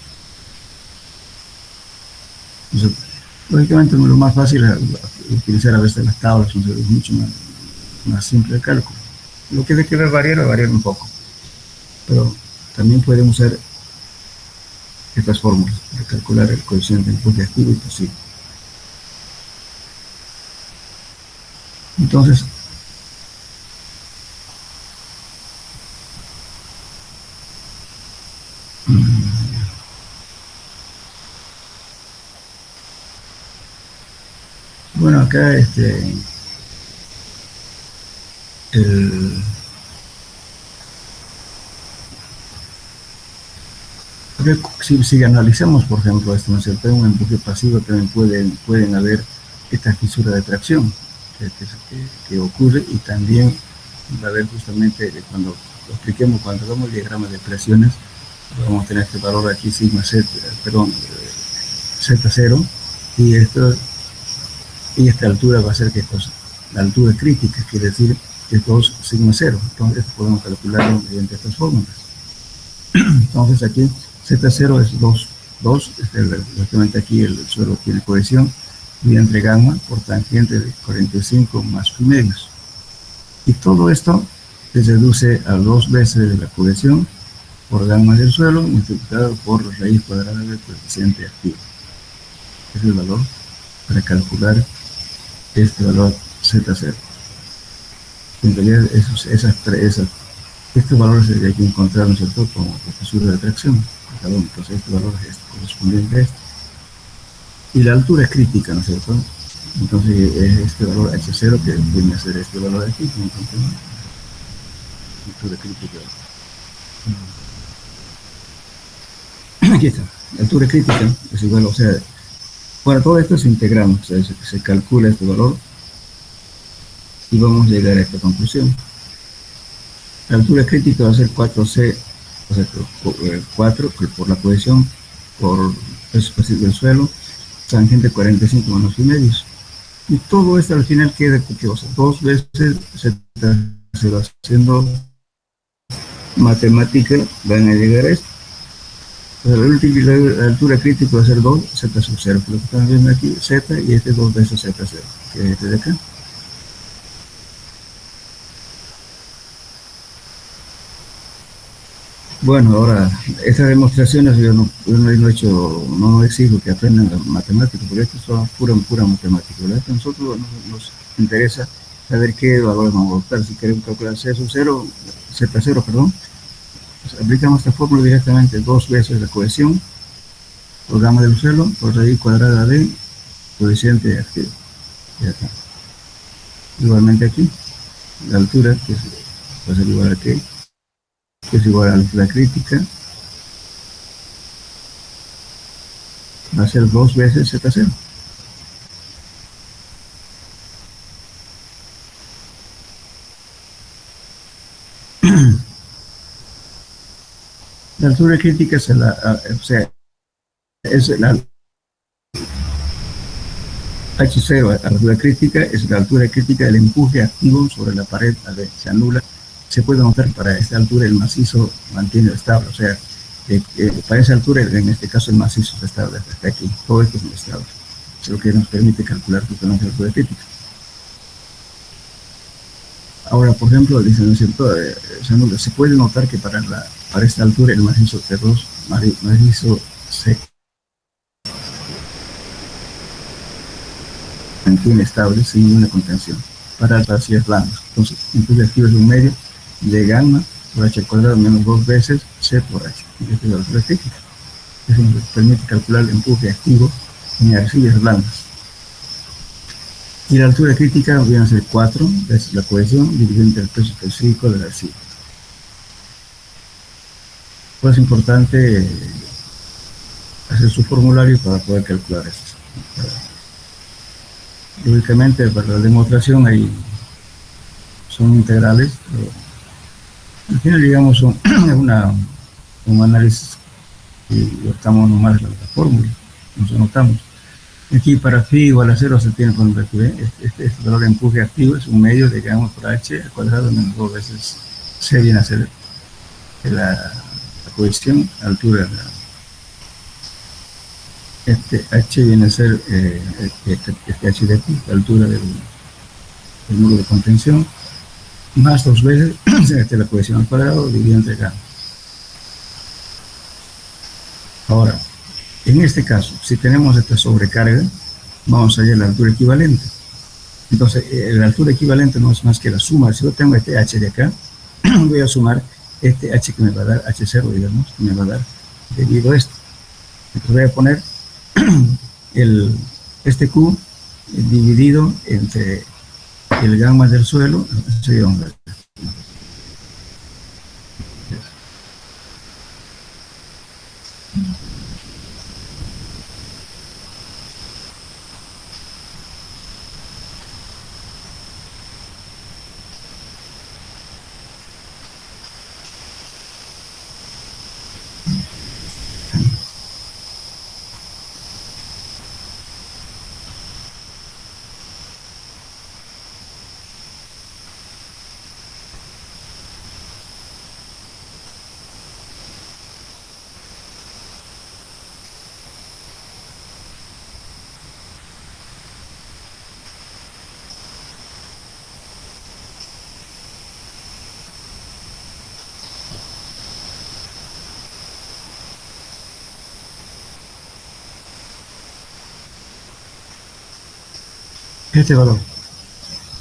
Entonces, lógicamente lo más fácil es utilizar a veces las tablas, es mucho más simple el cálculo. Lo que debe variar un poco, pero también pueden usar estas fórmulas para calcular el coeficiente de empuje activo y pasivo. Entonces, bueno, acá Pero si analizamos, por ejemplo, esto, ¿no es cierto? En un empuje pasivo también pueden haber esta fisura de tracción que ocurre, y también va a haber justamente cuando lo expliquemos, cuando hagamos el diagrama de presiones, vamos a tener este valor aquí, sigma Z, perdón, Z0, y esta altura va a ser, ¿qué cosa? La altura crítica, quiere decir que es 2 sigma 0. Entonces esto podemos calcularlo mediante estas fórmulas. Entonces aquí Z0 es 2, lógicamente aquí el suelo tiene cohesión, y entre gamma por tangente de 45 más pi medios. Y todo esto se reduce a 2 veces de la cohesión por gamma del suelo multiplicado por raíz cuadrada del coeficiente activo. Es el valor para calcular este valor Z0. En realidad estos valores hay que encontrar, ¿no es cierto?, como fisura de tracción. Entonces este valor es correspondiente a este. Y la altura es crítica, ¿no es cierto? Entonces es este valor H0 que viene a ser este valor aquí. Entonces, altura crítica. Aquí está. La altura crítica es igual, o sea, para todo esto se integramos, o sea, se calcula este valor y vamos a llegar a esta conclusión. La altura crítica va a ser 4C, o sea, 4 por la cohesión por peso específico del suelo, tangente 45 menos pi medios. Y todo esto al final queda, o sea, 2 veces se va haciendo matemática, van a llegar a esto. La altura crítica va a ser 2 Z sub 0, lo que están viendo aquí, Z, y este 2 veces Z0, que es este de acá. Bueno, ahora, estas demostraciones yo no he hecho, no exijo que aprendan matemáticas, porque esto es pura matemática, ¿verdad? A nosotros nos interesa saber qué valores vamos a adoptar. Si queremos calcular Z sub 0, Z0, perdón, pues aplicamos esta fórmula directamente, 2 veces la cohesión por gamma del suelo por raíz cuadrada de coeficiente activo. Y acá. Igualmente aquí, la altura, que va a ser igual a que es igual a la altura crítica, va a ser 2 veces Z0. La altura crítica es es la H0, la altura crítica es la altura crítica del empuje activo sobre la pared, se anula. Se puede notar para esta altura el macizo mantiene estable, o sea, para esa altura, en este caso el macizo está estable hasta aquí, todo esto es estable. Es lo que nos permite calcular justamente la altura crítica. Ahora, por ejemplo, dicen, ¿no es cierto?, se puede notar que para esta altura el macizo T2, macizo C, mantiene estable sin ninguna contención para las vacías blandas. Entonces aquí es un medio de gamma por h cuadrado menos 2 veces C por h. Y esta es la altura crítica. Eso nos permite calcular el empuje activo en arcillas blandas. Y la altura crítica viene a ser 4 veces la cohesión dividido entre el peso específico de la arcilla. Pues es importante hacer su formulario para poder calcular esto. Lógicamente, para la demostración son integrales, pero al final llegamos a un análisis y optamos nomás la fórmula, nos anotamos. Aquí para phi igual a 0 se tiene por este valor de empuje activo es un medio de gamma por h al cuadrado menos 2 veces c viene a ser la cohesión, altura. Este h viene a ser este h de aquí, la altura del muro de contención, más 2 veces la cohesión al cuadrado dividido entre gamma. Ahora, en este caso, si tenemos esta sobrecarga, vamos a hallar la altura equivalente. Entonces, la altura equivalente no es más que la suma. Si yo tengo este h de acá, voy a sumar este h que me va a dar, h0, digamos, que me va a dar debido a esto. Entonces voy a poner este Q dividido entre el gamma del suelo, este valor.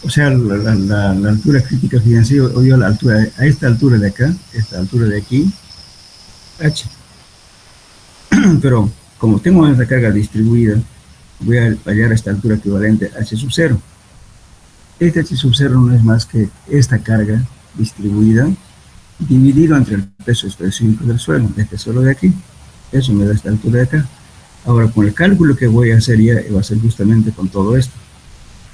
O sea, la altura crítica, fíjense, yo la altura, a esta altura de acá, esta altura de aquí, H. Pero como tengo esta carga distribuida, voy a hallar a esta altura equivalente a H sub 0. Este H sub 0 no es más que esta carga distribuida dividido entre el peso específico del suelo, de este suelo de aquí. Eso me da esta altura de acá. Ahora, con el cálculo que voy a hacer ya va a ser justamente con todo esto.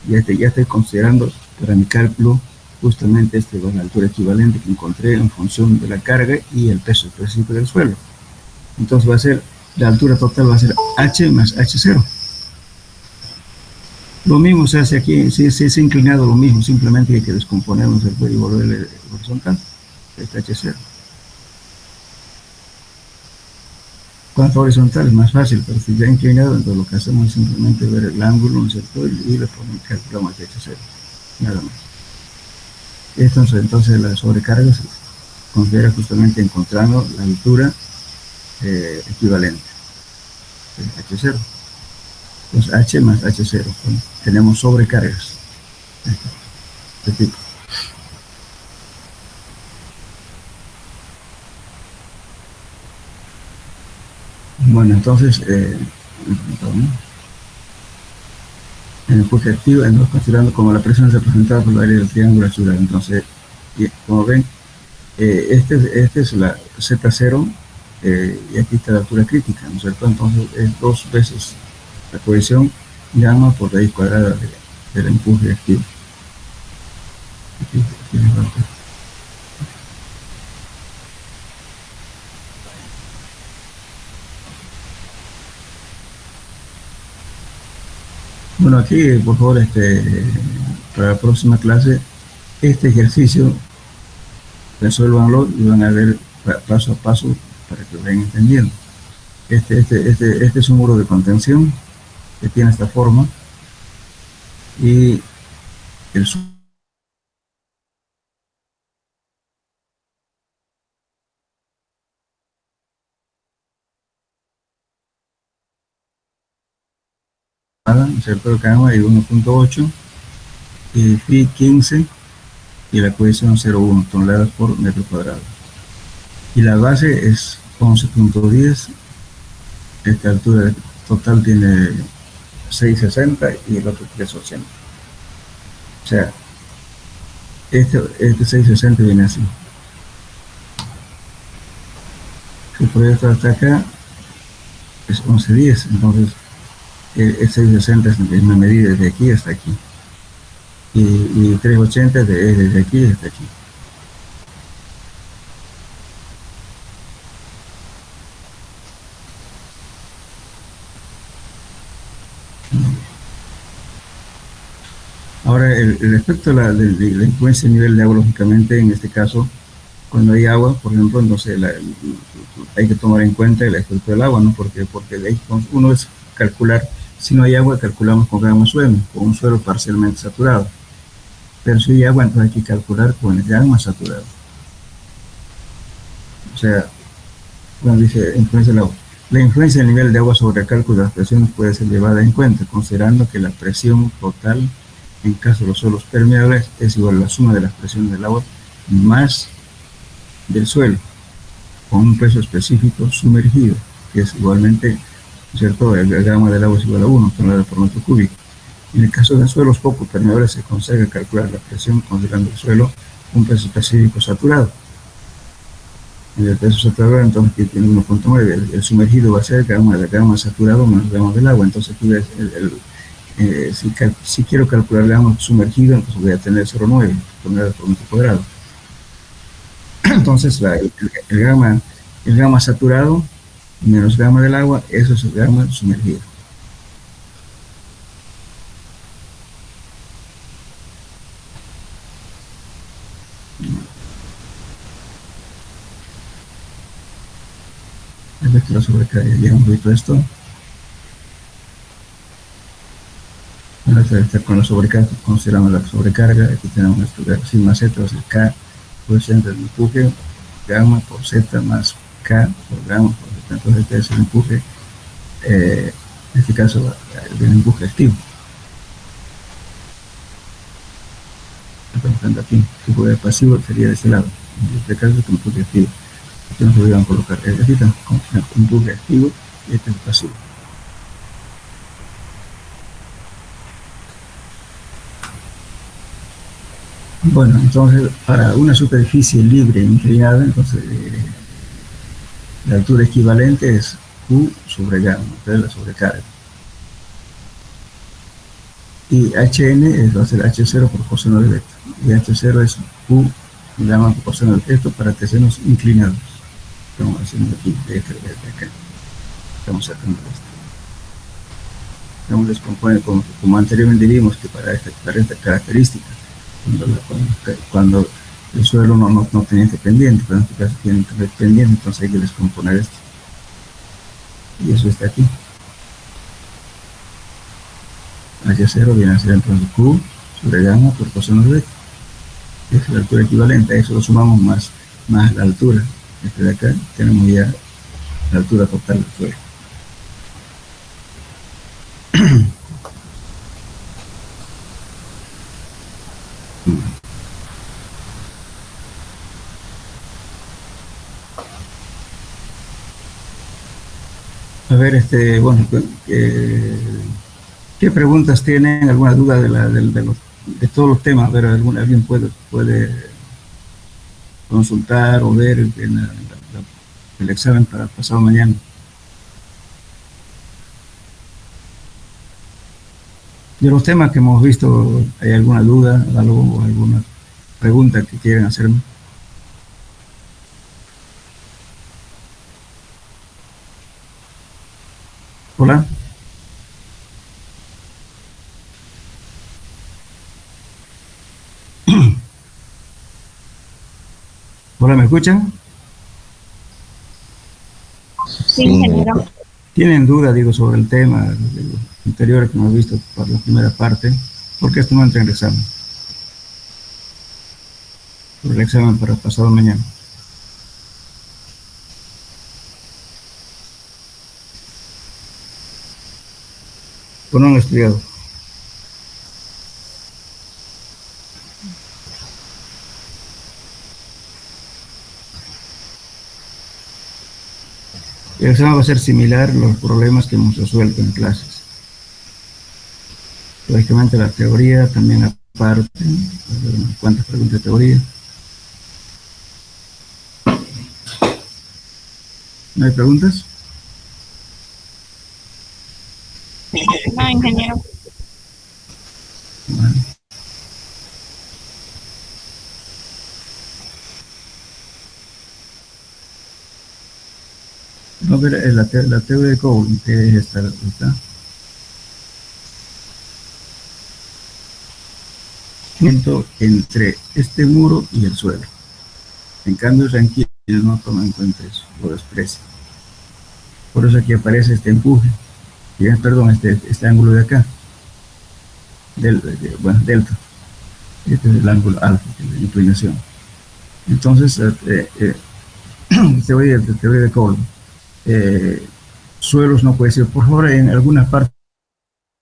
Ya estoy considerando para mi cálculo justamente la altura equivalente que encontré en función de la carga y el peso específico del suelo. Entonces va a ser, la altura total va a ser H más H0. Lo mismo se hace aquí, si es inclinado lo mismo, simplemente hay que descomponernos el y volverle horizontal. Este H0. Cuanto horizontal es más fácil, pero si ya inclinado, entonces lo que hacemos es simplemente ver el ángulo, ¿no es cierto? Y le calculamos H0, nada más. Entonces la sobrecarga se considera justamente encontrando la altura equivalente, H0. Entonces H más H0, ¿no? Tenemos sobrecargas de tipo. Bueno, entonces, el empuje activo es considerando como la presión representada por el área del triángulo azul. Entonces, como ven, este es la Z0 y aquí está la altura crítica, ¿no es cierto? Entonces es 2 veces la cohesión gamma por raíz cuadrada del empuje activo. Aquí bueno, aquí, por favor, para la próxima clase, este ejercicio, resuélvanlo y van a ver paso a paso para que lo vayan entendiendo. Este es un muro de contención que tiene esta forma y el ¿cierto? El gamma y 1.8 y phi 15 y la cohesión 0.1 toneladas por metro cuadrado. Y la base es 11.10. Esta altura total tiene 660 y el otro 380. O sea, este 660 viene así. Si el proyecto hasta acá es 1110, entonces el 660 es una medida desde aquí hasta aquí. Y 380 es desde aquí hasta aquí. Ahora, el efecto de la influencia del nivel de agua, lógicamente, en este caso, cuando hay agua, por ejemplo, entonces hay que tomar en cuenta el efecto del agua, ¿no? Porque de ahí uno es calcular, si no hay agua, calculamos con gamma suelo, con un suelo parcialmente saturado. Pero si hay agua, entonces hay que calcular con el gamma saturado. O sea, cuando dice influencia del agua, la influencia del nivel de agua sobre el cálculo de las presiones puede ser llevada en cuenta, considerando que la presión total en caso de los suelos permeables es igual a la suma de las presiones del agua más del suelo, con un peso específico sumergido, que es igualmente, ¿cierto? El gamma del agua es igual a 1 tonelada por metro cúbico. En el caso de suelos poco permeables se consigue calcular la presión considerando el suelo un peso específico saturado. En el peso saturado, entonces, que tiene 1.9, el sumergido va a ser gamma saturado menos gamma del agua. Entonces, aquí ves si quiero calcular gamma sumergido, entonces voy a tener 0.9 toneladas por metro cuadrado. Entonces, el gamma saturado menos gamma del agua, eso es el gamma sumergido. La sobrecarga, ya hemos visto esto. Ahora está con la sobrecarga, consideramos la sobrecarga. Aquí tenemos nuestro sigma z, es el K, coeficiente del empuje, gamma por Z más K por gamma por Z. Entonces este es el empuje, en este caso del empuje activo. colocando aquí. Si fuera pasivo sería de este lado. En este caso es un empuje activo. Aquí no se podrían colocar. Aquí está con empuje activo y este es pasivo. Bueno, entonces para una superficie libre inclinada, entonces la altura equivalente es Q sobre gamma, que es la sobrecarga. Y Hn va a ser H0 por coseno de beta. Y H0 es Q gamma por coseno de esto para tercenos inclinados. Estamos haciendo aquí, de acá. Estamos sacando esto. Estamos descomponiendo, como anteriormente vimos que para esta característica, cuando el suelo no tiene pendiente, pero en este caso tiene pendiente, entonces hay que descomponer esto. Y eso está aquí. H0 viene a ser entonces Q sobre gamma por coseno de beta. Esa es la altura equivalente, a eso lo sumamos más la altura. Este de acá tenemos ya la altura total del suelo. A ver, bueno, ¿qué preguntas tienen? ¿Alguna duda de todos los temas? A ver, alguien puede consultar o ver el examen para pasado mañana. De los temas que hemos visto, ¿hay alguna duda, algo o alguna pregunta que quieran hacerme? Hola. Hola, ¿me escuchan? Sí, ingeniero. ¿Tienen duda, digo, sobre el tema de los anteriores que hemos visto por la primera parte? Porque esto no entra en el examen. Por el examen para pasado mañana. ¿O no han estudiado? El examen va a ser similar a los problemas que hemos resuelto en clases. Lógicamente la teoría también aparte, cuántas preguntas de teoría. ¿No hay preguntas? No, ingeniero. Bueno. No, pero la teoría de Coulomb, que es esta, ¿está? Entre este muro y el suelo. En cambio, Rankine no toma en cuenta eso, lo desprecia. Por eso aquí aparece este empuje, perdón, este ángulo de acá, bueno, delta. Este es el ángulo alfa, de inclinación. Entonces, teoría de Coulomb. Suelos no puede ser, por favor, en alguna parte,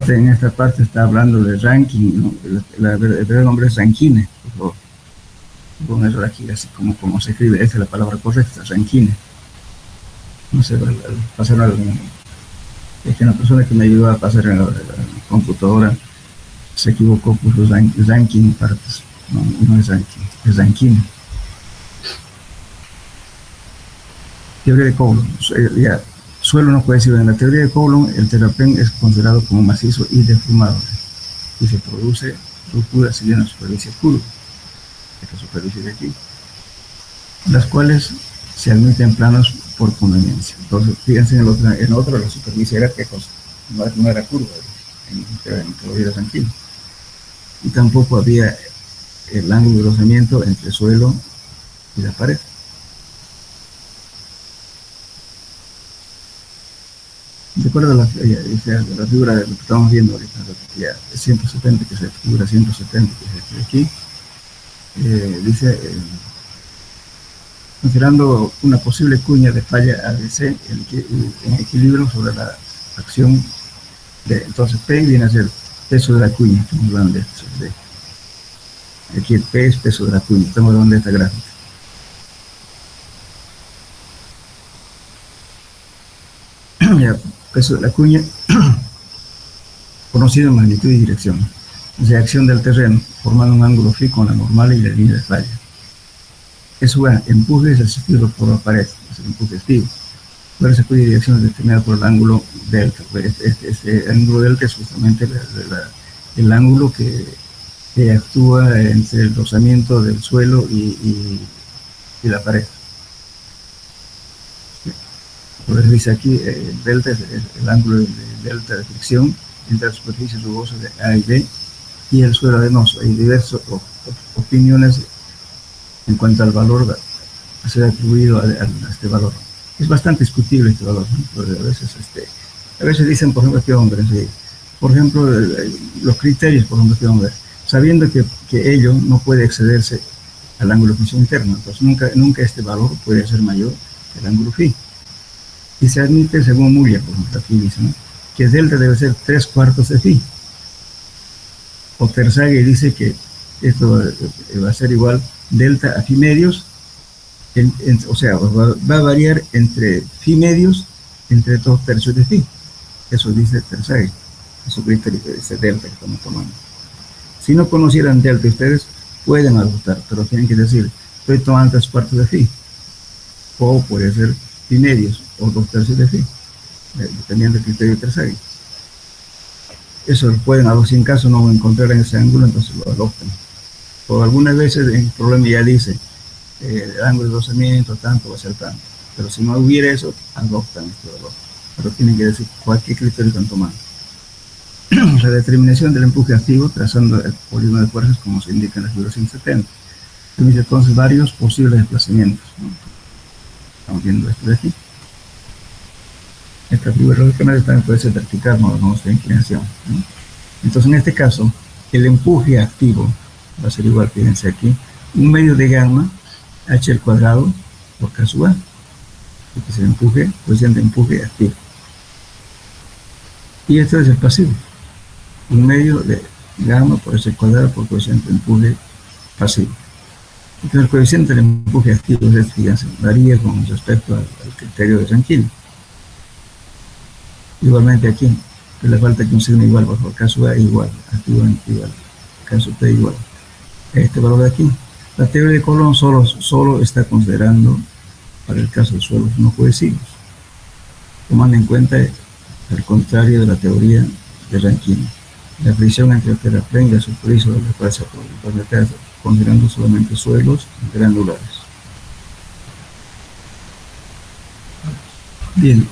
en esta parte está hablando de Rankine, ¿no? El verdadero nombre es Rankine, por favor. Ponerlo aquí así como se escribe, esa es la palabra correcta, Rankine. No sé, pasar algo. Es que una persona que me ayudó a pasar en la computadora se equivocó, puso Rankine partes. No es Rankine, es Rankine. Teoría de Coulomb. Suelo no puede ser. En la teoría de Coulomb, el terraplén es considerado como macizo y deformable y se produce ruptura si bien la superficie curva, esta superficie de aquí, las cuales se admiten planos por conveniencia. Entonces, fíjense en otro la superficie era qué cosa, no era curva en teoría de Rankine, y tampoco había el ángulo de rozamiento entre el suelo y la pared. De acuerdo a la figura de lo que estamos viendo ahorita, ya 170, que es la figura 170, que es aquí, dice, considerando una posible cuña de falla ABC en equilibrio sobre la acción de, entonces P viene a ser peso de la cuña, estamos hablando de esto. Aquí el P es peso de la cuña. Estamos hablando de esta gráfica. Ya, peso de la cuña, conocido en magnitud y dirección. De acción del terreno, formando un ángulo phi con la normal y la línea de falla. Eso va, empuje es asistido por la pared, es el empuje activo. Ahora se puede dirección determinada por el ángulo delta. Este ángulo delta es justamente el ángulo que actúa entre el rozamiento del suelo y la pared. Entonces dice aquí, el delta es el ángulo de delta de fricción entre las superficies rugosas de A y B y el suelo arenoso. Hay diversas opiniones en cuanto al valor a ser atribuido a este valor. Es bastante discutible este valor, ¿no? Porque a veces dicen, por ejemplo, por ejemplo, los criterios, por ejemplo, que vamos a ver, sabiendo que ello no puede excederse al ángulo de fricción interno, entonces nunca este valor puede ser mayor que el ángulo phi. Y se admite, según Mullier, por ejemplo, aquí dice, ¿no?, que delta debe ser 3/4 de phi. O Terzaghi dice que esto va a ser igual delta a phi medios, o sea, va a variar entre phi medios entre 2/3 de phi. Eso dice Terzaghi, eso criterio, ese delta que estamos tomando. Si no conocieran delta, ustedes pueden ajustar, pero tienen que decir, estoy tomando 3/4 de phi, o puede ser phi medios, o 2/3 de phi, dependiendo del criterio de Terzaghi. Eso lo pueden adoptar. Si en caso no encontrar en ese ángulo, entonces lo adoptan. O algunas veces el problema ya dice, el ángulo de rozamiento tanto va a ser tanto. Pero si no hubiera eso, adoptan este valor. Pero tienen que decir cualquier criterio están tomando. La determinación del empuje activo, trazando el polígono de fuerzas como se indica en la figura 170. Permite entonces varios posibles desplazamientos, ¿no? Estamos viendo esto de aquí. Esta figura lógicamente también puede ser vertical, no está en inclinación, ¿no? Entonces, en este caso, el empuje activo va a ser igual, fíjense aquí, un medio de gamma h al cuadrado por k sub a, que es el empuje, coeficiente de empuje activo. Y esto es el pasivo, un medio de gamma por h al cuadrado por coeficiente de empuje pasivo. Entonces, el coeficiente del empuje activo es, fíjense, varía con respecto al criterio de Rankine. Igualmente aquí, que le falta que un signo igual bajo k sub a igual, activamente igual, k sub p igual. Este valor de aquí. La teoría de Coulomb solo está considerando, para el caso de suelos no cohesivos, tomando en cuenta el contrario de la teoría de Rankine. La fricción entre el terraplén y la superficie de la fuerza por considerando solamente suelos granulares. Bien,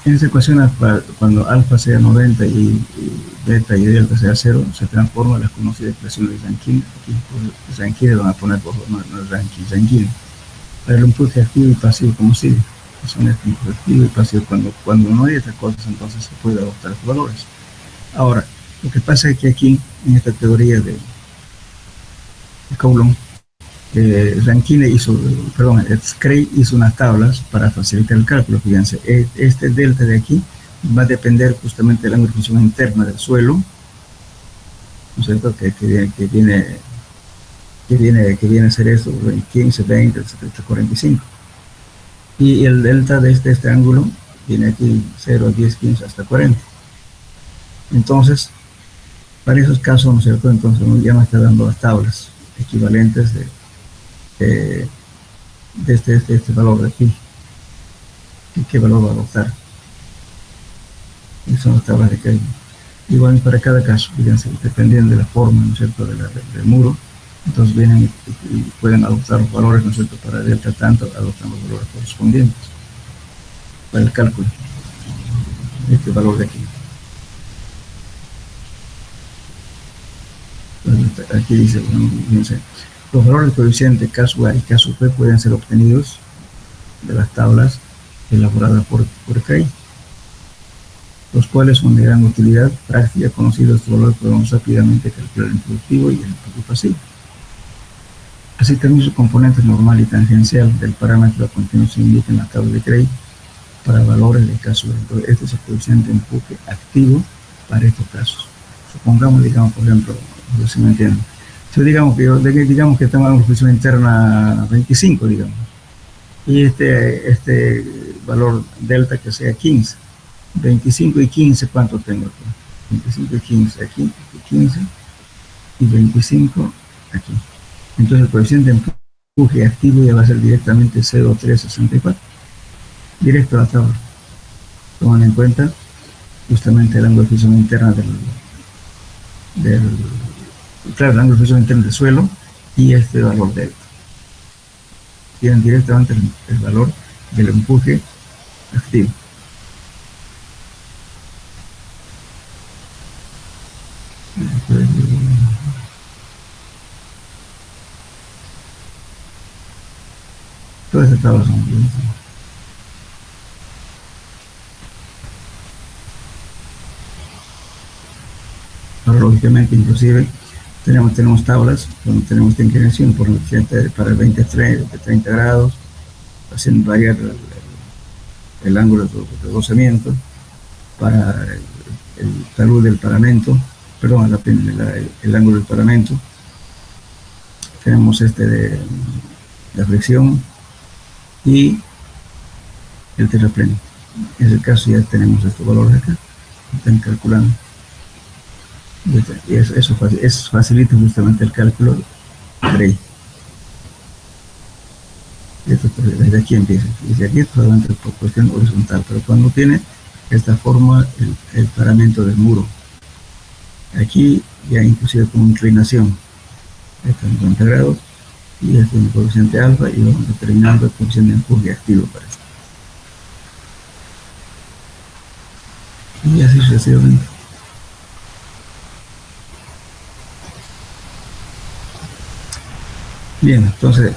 en esta ecuación, cuando alfa sea 90 y beta y delta sea 0, se transforma la conocida expresión de Rankine. Aquí pues, Rankine van a poner por no Rankine. Para el empuje activo y pasivo, como sigue. Son el empuje activo y pasivo. Cuando no hay estas cosas, entonces se puede adoptar estos valores. Ahora, lo que pasa es que aquí, en esta teoría de Coulomb, Scray hizo unas tablas para facilitar el cálculo. Fíjense, este delta de aquí va a depender justamente de la ángulo de fricción interna del suelo, ¿no es cierto? Que viene a ser eso, 15, 20, etc., 45. Y el delta de este ángulo viene aquí 0, 10, 15, hasta 40. Entonces, para esos casos, ¿no es cierto? Entonces uno ya me está dando las tablas equivalentes de este valor de phi. ¿Y qué valor va a adoptar? Y son las tablas de Kelvin. Igual para cada caso, fíjense, dependiendo de la forma, ¿no es cierto?, del muro, entonces vienen y pueden adoptar los valores, ¿no es cierto?, para delta tanto, adoptan los valores correspondientes para el cálculo. Este valor de aquí. Entonces, aquí dice, bueno, fíjense, los valores del coeficiente K sub A y K sub P pueden ser obtenidos de las tablas elaboradas por Cray, los cuales son de gran utilidad práctica. Conocidos estos valores, podemos rápidamente calcular el empuje activo y el empuje pasivo. Así también su componente normal y tangencial del parámetro a continuación se indica en la tabla de Cray para valores de K sub A. Entonces, este es el coeficiente de empuje activo para estos casos. Supongamos, digamos, por ejemplo, si me entienden, Entonces, digamos que estamos en una fluxión interna 25, digamos, y este valor delta que sea 15. 25 y 15, ¿cuánto tengo aquí? 25 y 15 aquí, 15 y 25 aquí. Entonces el coeficiente de empuje activo ya va a ser directamente 0,364, directo a la tabla, tomando en cuenta justamente el ángulo de flexión interna claro, el ángulo de flexión interna del suelo y este valor delta. Tienen directamente el valor del empuje activo. Todas estas tablas son bien. Ahora, lógicamente, inclusive, tenemos tablas donde tenemos esta inclinación por para el 30 grados, haciendo variar el ángulo de rozamiento para el talud del paramento, perdón, el ángulo del paramento. Tenemos de flexión y el terrapleno. En ese caso ya tenemos estos valores acá, están calculando. Y eso facilita justamente el cálculo de ahí. Esto desde aquí empieza. Desde aquí es solamente por cuestión horizontal, pero cuando tiene esta forma el paramento del muro, aquí ya inclusive con inclinación, está en 90 grados, y este es el coeficiente alfa, y vamos determinando el coeficiente de empuje activo para esto. Y así sucesivamente. Bien, entonces,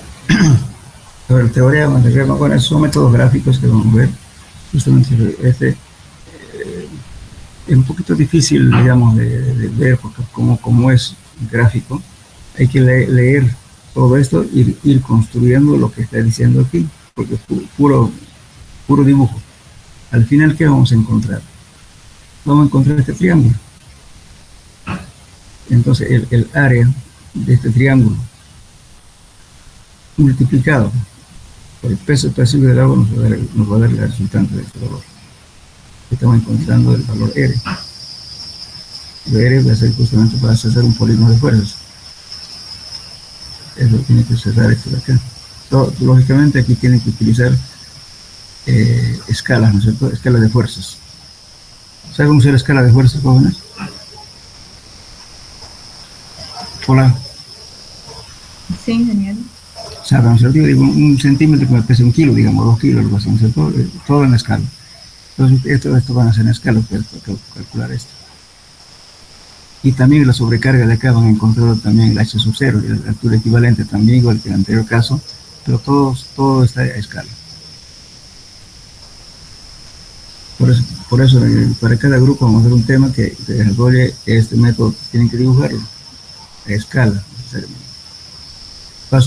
sobre el teorema de Riemann, bueno, esos son métodos gráficos que vamos a ver. Justamente es un poquito difícil, digamos, de ver, porque como es gráfico, hay que leer todo esto y ir construyendo lo que está diciendo aquí, porque es puro dibujo. Al final, ¿qué vamos a encontrar? Vamos a encontrar este triángulo. Entonces, el área de este triángulo multiplicado por el peso específico del agua nos va a dar el resultante de este valor. Estamos encontrando el valor R. El R va a ser justamente para hacer un polígono de fuerzas. Eso tiene que cerrar esto de acá. Lógicamente aquí tienen que utilizar escalas, ¿no es cierto? Escalas de fuerzas. ¿Saben cómo usar escala de fuerzas, jóvenes? Hola. Sí, ingeniero. ¿Saben? ¿No es cierto? Yo digo, un centímetro que me pese 1 kilo, digamos, 2 kilos, algo así, ¿no es cierto? Todo en escala. Entonces, esto van a ser en escala, para calcular esto. Y también la sobrecarga de acá van a encontrar también el H sub 0, la altura equivalente también, igual que en el anterior caso, pero todo está a escala. Por eso, para cada grupo vamos a hacer un tema que desarrolle este método, tienen que dibujarlo a escala.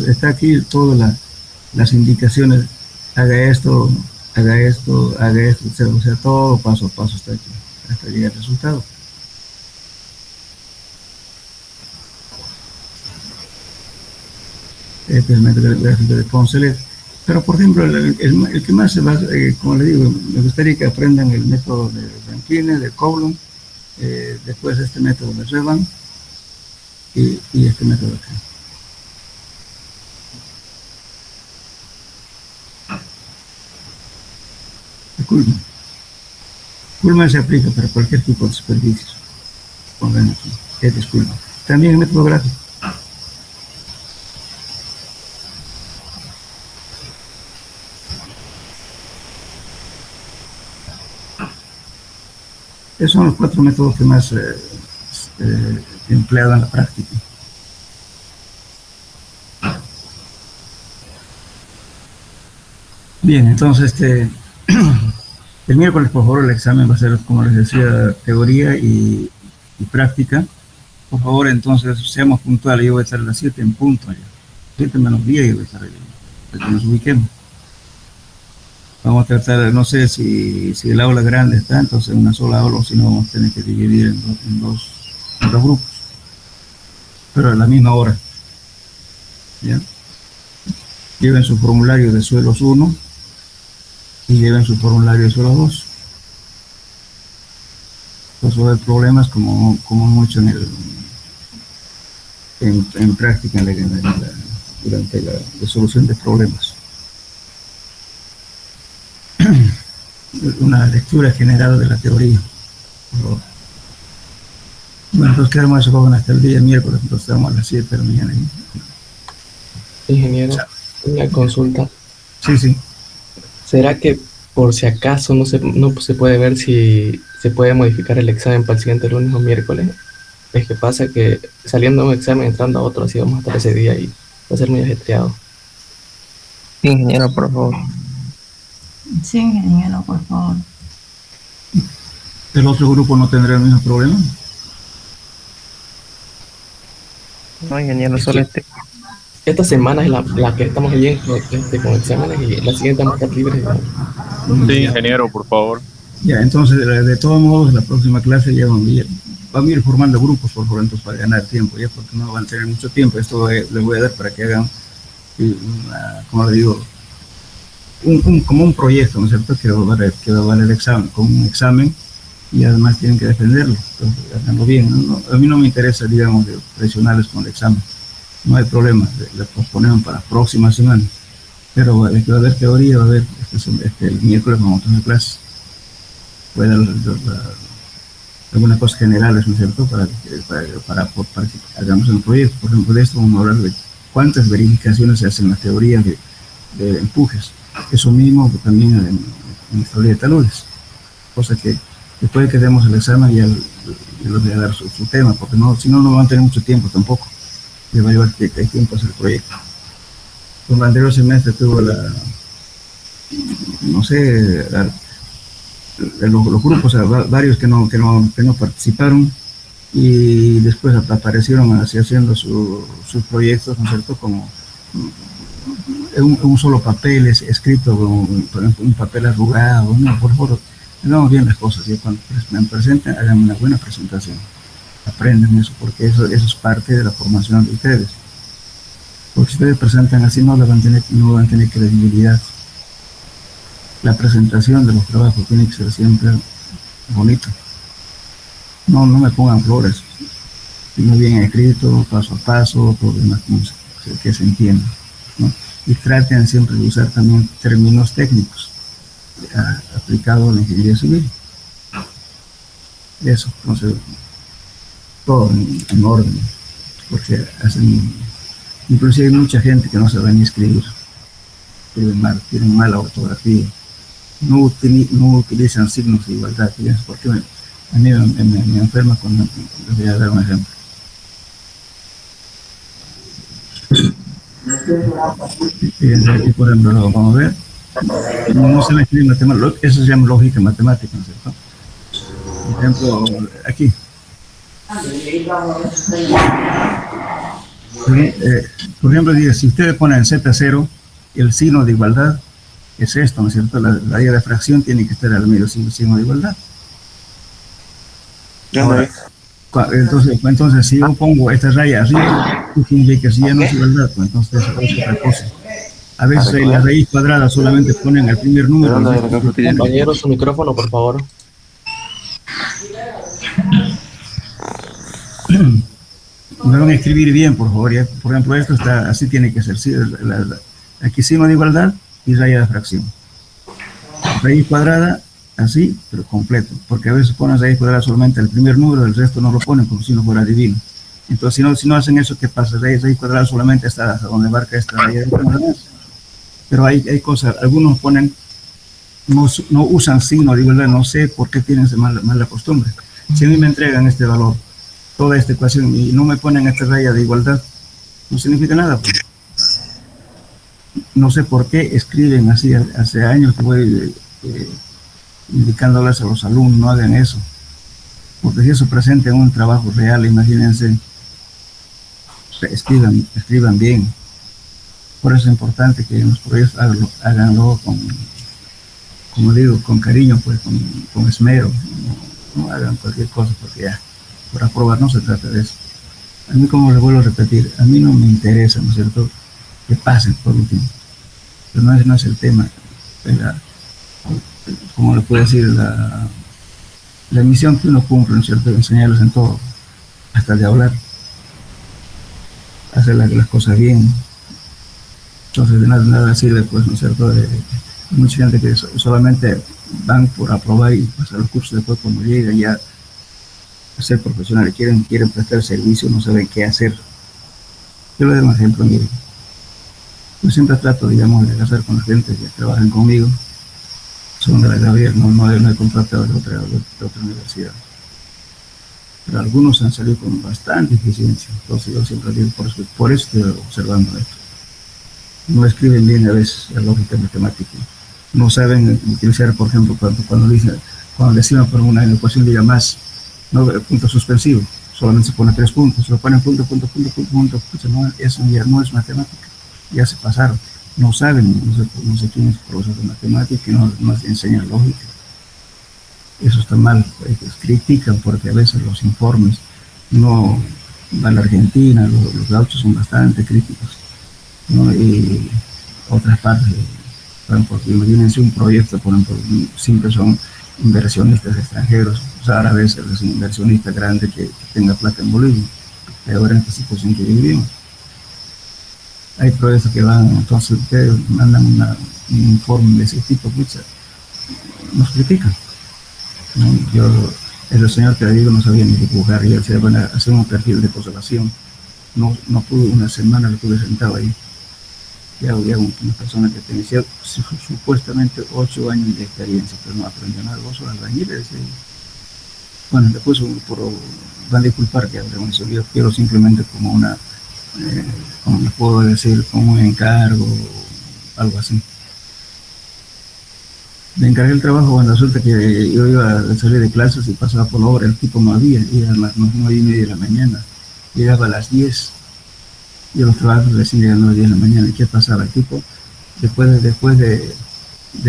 Está aquí todas las indicaciones, haga esto, etc. O sea, todo paso a paso está aquí, hasta llegar al resultado. Este es el método gráfico de Poncelet. Pero, por ejemplo, el que más se va, como le digo, me gustaría que aprendan el método de Rankine, de Coulomb, después este método de Riemann y este método acá. Kuhlmann se aplica para cualquier tipo de superficies. Pongan aquí, este es Kuhlmann. También el método gráfico. Esos son los 4 métodos que más he empleado en la práctica. Bien, entonces el miércoles, por favor, el examen va a ser, como les decía, teoría y práctica. Por favor, entonces, seamos puntuales. Yo voy a estar a las 7 en punto allá. 7 menos 10 yo voy a estar allá, para que nos ubiquemos. Vamos a tratar, no sé si el aula grande está, entonces una sola aula, o si no vamos a tener que dividir en dos grupos. pero a la misma hora. ¿Ya? Lleven su formulario de suelos 1 y lleven su formulario de suelos 2. Entonces va a haber problemas como mucho en práctica durante la resolución de problemas. Una lectura general de la teoría. Bueno, entonces quedamos eso joven hasta el día miércoles, entonces estamos a las 7 de la mañana. Ingeniero, una consulta. Sí. ¿Será que por si acaso no se puede ver si se puede modificar el examen para el siguiente lunes o miércoles? Es que pasa que saliendo de un examen, entrando a otro, así vamos a estar ese día y va a ser muy ajetreado. Ingeniero, por favor. Sí, ingeniero, por favor. ¿El otro grupo no tendrá el mismo problema? No, ingeniero, solo este. Esta semana es la que estamos bien con exámenes y la siguiente vamos a estar libres. Sí, ingeniero, por favor. Ya, entonces, de todos modos, la próxima clase ya van a ir formando grupos, por favor, entonces, para ganar tiempo, ya, porque no van a tener mucho tiempo. Esto les voy a dar para que hagan, como le digo, como un proyecto, ¿no es cierto?, que va a valer el examen, como un examen, y además tienen que defenderlo. Entonces, háganlo bien. ¿No? A mí no me interesa, digamos, presionarles con el examen. No hay problema, le posponemos para la próxima semana. Pero va a haber teoría, va a haber, el miércoles vamos a tener clases. Puede dar algunas cosas generales, ¿no es cierto?, para que hagamos el proyecto. Por ejemplo, de esto vamos a hablar de cuántas verificaciones se hacen en la teoría de empujes. Eso mismo también en la teoría de taludes. Cosa que después de que demos el examen ya les voy a dar su tema, porque si no van a tener mucho tiempo tampoco. Les va a llevar tiempo a hacer el proyecto. Con el anterior semestre tuvo los grupos, o sea, varios que no participaron, y después aparecieron así haciendo sus proyectos, ¿no es cierto?, como un solo papel escrito, por ejemplo, un papel arrugado. No, por favor, hagamos bien las cosas, y cuando me presenten, hagan una buena presentación. Aprendan eso, porque eso es parte de la formación de ustedes. Porque si ustedes presentan así, no van a tener credibilidad. La presentación de los trabajos tiene que ser siempre bonita. No me pongan flores, sino bien escrito, paso a paso, todo demás, que se entienda, ¿no? Y traten siempre de usar también términos técnicos aplicados a la ingeniería civil. Eso, entonces, todo en orden, porque inclusive hay mucha gente que no sabe ni escribir, tienen mala ortografía, no utilizan signos de igualdad, porque a mí me enferma cuando les voy a dar un ejemplo. Fíjense aquí, por ejemplo, lo vamos a ver. No se le escribe matemática, eso se llama lógica matemática, ¿no es cierto? Por ejemplo, aquí. Por ejemplo, dice, si ustedes ponen Z0, el signo de igualdad es esto, ¿no es cierto? La raya de fracción tiene que estar al medio signo de igualdad. Ahora, entonces, si yo pongo esta raya arriba, significa que si ya no es igualdad, pues entonces eso es otra cosa. A veces en la raíz cuadrada solamente ponen el primer número. Compañero, su micrófono, por favor. Me van a escribir bien, por favor. ¿Ya? Por ejemplo, esto está así, tiene que ser. ¿Sí? Aquí signo de igualdad y raya de fracción. Raíz cuadrada, así, pero completo. Porque a veces ponen raíz cuadrada solamente el primer número, el resto no lo ponen como si no fuera divino. Entonces, si no hacen eso, ¿qué pasa? Raíz cuadrada solamente está hasta donde marca esta raya de cuadrada. Pero hay cosas, algunos ponen, no usan signo de igualdad, no sé por qué tienen esa mala costumbre. Si a mí me entregan este valor, toda esta ecuación, y no me ponen esta raya de igualdad, no significa nada. Pues. No sé por qué escriben así. Hace años que voy indicándoles a los alumnos, no hagan eso. Porque si eso presenta un trabajo real, imagínense, escriban bien. Por eso es importante que en los proyectos háganlo como digo, con cariño, pues, con esmero. No hagan cualquier cosa, porque ya, por aprobar no se trata de eso. A mí, como le vuelvo a repetir, a mí no me interesa, ¿no es cierto?, que pasen por último. Pero no es el tema. La, como le puedo decir, la misión que uno cumple, ¿no es cierto?, enseñarles en todo, hasta de hablar, hacer las cosas bien. Entonces, de nada sirve, pues, ¿no es cierto?, mucha gente que solamente van por aprobar y pasar los cursos, después cuando llegan ya a ser profesionales, quieren prestar servicio, no saben qué hacer. Yo le doy un ejemplo, mire. Yo siempre trato, digamos, de hacer con la gente que trabajan conmigo, son de la Gabriel, no he contratado de otra universidad. Pero algunos han salido con bastante eficiencia, entonces yo siempre digo, por eso estoy observando esto. No escriben bien a veces la lógica matemática, no saben utilizar, por ejemplo, cuando decimos por una ecuación diga más, no punto suspensivo, solamente se pone 3 puntos, se lo ponen punto, no, eso ya no es matemática, ya se pasaron, no saben, no sé quién es profesor de matemática y no enseñan lógica. Eso está mal, pues, critican porque a veces los informes no van a la Argentina, los gauchos son bastante críticos, ¿no? Y otras partes, porque imagínense un proyecto, por ejemplo, siempre son inversionistas extranjeros, árabes, los inversionistas grandes que tenga plata en Bolivia, peor en esta situación que vivimos. Hay proyectos que van, entonces ustedes mandan un informe de ese tipo, pucha, nos critican, ¿no? El señor que le digo no sabía ni dibujar, y él se van a hacer un perfil de conservación, no pude, una semana lo tuve sentado ahí. Ya una persona que tenía supuestamente 8 años de experiencia, pero no aprendió nada. Vos sos albañil, bueno, después van a disculpar que hable eso. Yo quiero simplemente como como le puedo decir, como un encargo, algo así. Me encargué el trabajo cuando resulta que yo iba a salir de clases y pasaba por la obra, el tipo no había, era a las 9:30 de la mañana, llegaba a las 10. Yo los trabajos recién llegan a las 10 de la mañana. ¿Y qué pasaba? El tipo, después de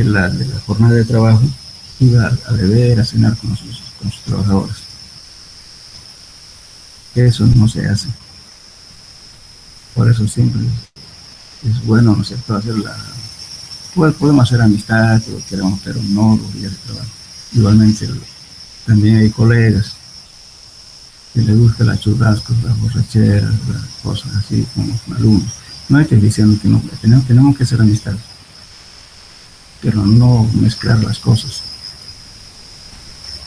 la jornada de trabajo, iba a beber, a cenar con sus trabajadores. Eso no se hace. Por eso siempre es bueno, ¿no es cierto?, podemos hacer amistad, queremos, pero no los días de trabajo. Igualmente, también hay colegas que les gusta las churrascos, las borracheras, las cosas así, como alumnos. No hay que decir que no, tenemos que hacer amistad, pero no mezclar las cosas.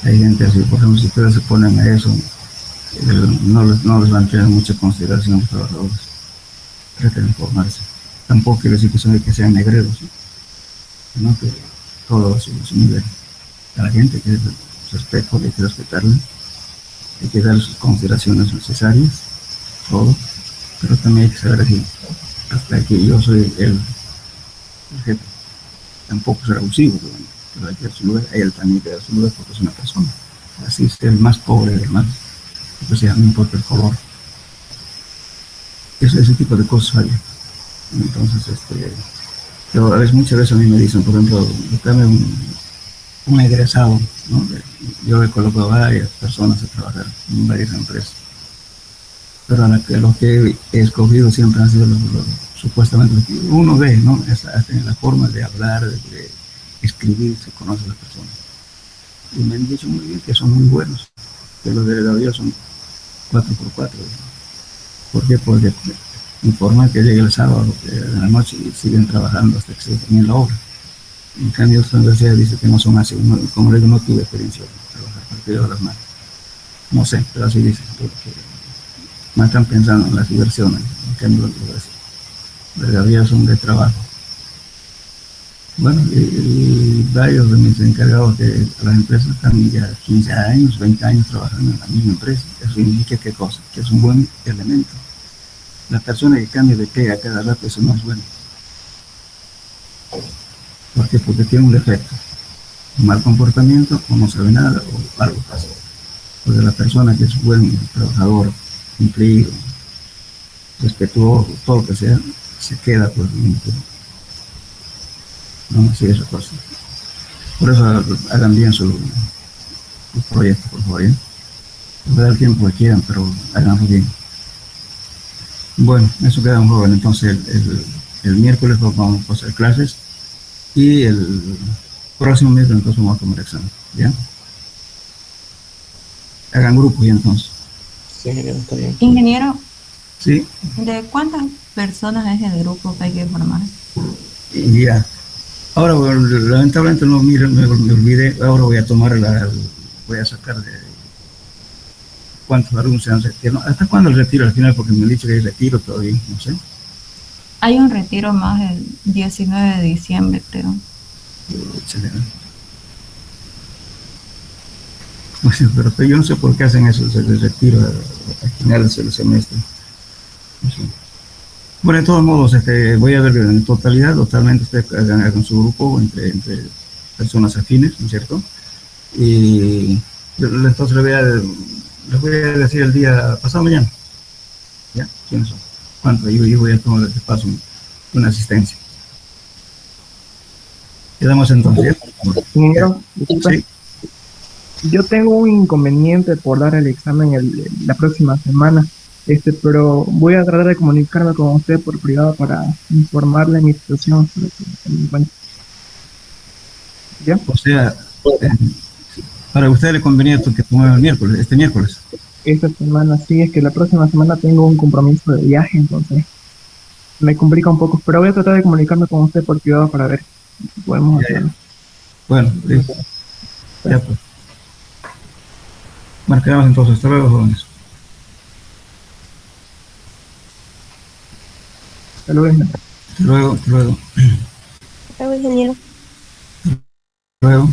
Hay gente así, por ejemplo, si ustedes se ponen a eso, no les van a tener mucha consideración los trabajadores. Traten de informarse. Tampoco quiere decir que sean negreros, sino que todo a su nivel. A la gente que respeto, hay que respetarla. Hay que dar sus consideraciones necesarias, todo, pero también hay que saber decir, hasta que yo soy el jefe, tampoco ser abusivo, pero hay que dar su lugar, él también hay que dar su lugar porque es una persona, así es el más pobre, el más, no importa el color, ese tipo de cosas fallan. Entonces, pero muchas veces a mí me dicen, por ejemplo, dame un egresado, ¿no? Yo he colocado a varias personas a trabajar en varias empresas, pero lo que he escogido siempre han sido supuestamente lo que uno ve, ¿no? Hasta en la forma de hablar, de escribir, se conoce a las personas. Y me han dicho muy bien que son muy buenos, que los delegados son 4x4. ¿Por qué? Porque informan que llega el sábado en la noche y siguen trabajando hasta que se termine la obra. En cambio, esta universidad dice que no son así. Como le digo, no tuve experiencia de trabajar partido de las manos. No sé, pero así dicen. No están pensando en las diversiones. En cambio, los Gabriel son de trabajo. Bueno, y varios de mis encargados de las empresas están ya 15 años, 20 años trabajando en la misma empresa. Eso indica qué cosa, que es un buen elemento. La persona que cambia de pega cada rato, eso no es bueno. ¿Por qué? Porque tiene un defecto, un mal comportamiento, o no sabe nada, o algo pasa. Porque la persona que es buen trabajador, cumplido, respetuoso, todo lo que sea, se queda por el mundo. No así esa cosa. Por eso hagan bien sus proyectos, por favor. ¿Eh? Puede dar el tiempo que quieran, pero háganlo bien. Bueno, eso queda un joven. Entonces, el miércoles vamos a hacer clases y el próximo miércoles entonces vamos a tomar examen. ¿Ya? Hagan grupos y entonces. Sí, ingeniero, está bien. Ingeniero, Sí, ¿de cuántas personas es el grupo que hay que formar? y ya. Ahora, bueno, lamentablemente no me olvidé. Ahora voy a tomar voy a sacar de cuántos alumnos se han retirado. ¿Hasta cuándo el retiro al final? Porque me han dicho que hay retiro todavía, no sé. Hay un retiro más el 19 de diciembre, creo. Excelente. Pero yo no sé por qué hacen eso, se les retira al final del semestre. No sé. Bueno, de todos modos, voy a ver en totalidad, totalmente, ustedes hagan su grupo entre personas afines, ¿no es cierto? Y entonces les voy a decir el día pasado mañana. ¿Ya? ¿Quiénes son? ¿Cuánto? Yo voy a tomar de paso una asistencia. Quedamos entonces. Ingeniero, disculpe. Sí. Yo tengo un inconveniente por dar el examen la próxima semana, pero voy a tratar de comunicarme con usted por privado para informarle mi situación. ¿Ya? O sea, eh, para usted le convenía que tomara el miércoles, este miércoles. Esta semana sí, es que la próxima semana tengo un compromiso de viaje, entonces me complica un poco, pero voy a tratar de comunicarme con usted por privado para ver si podemos Ya, ya. hacerlo. Bueno, listo. Ya pues. Bueno, quedamos entonces. Hasta luego, jóvenes. Hasta luego. Hasta luego, hasta luego. Chao, ingeniero. Hasta luego.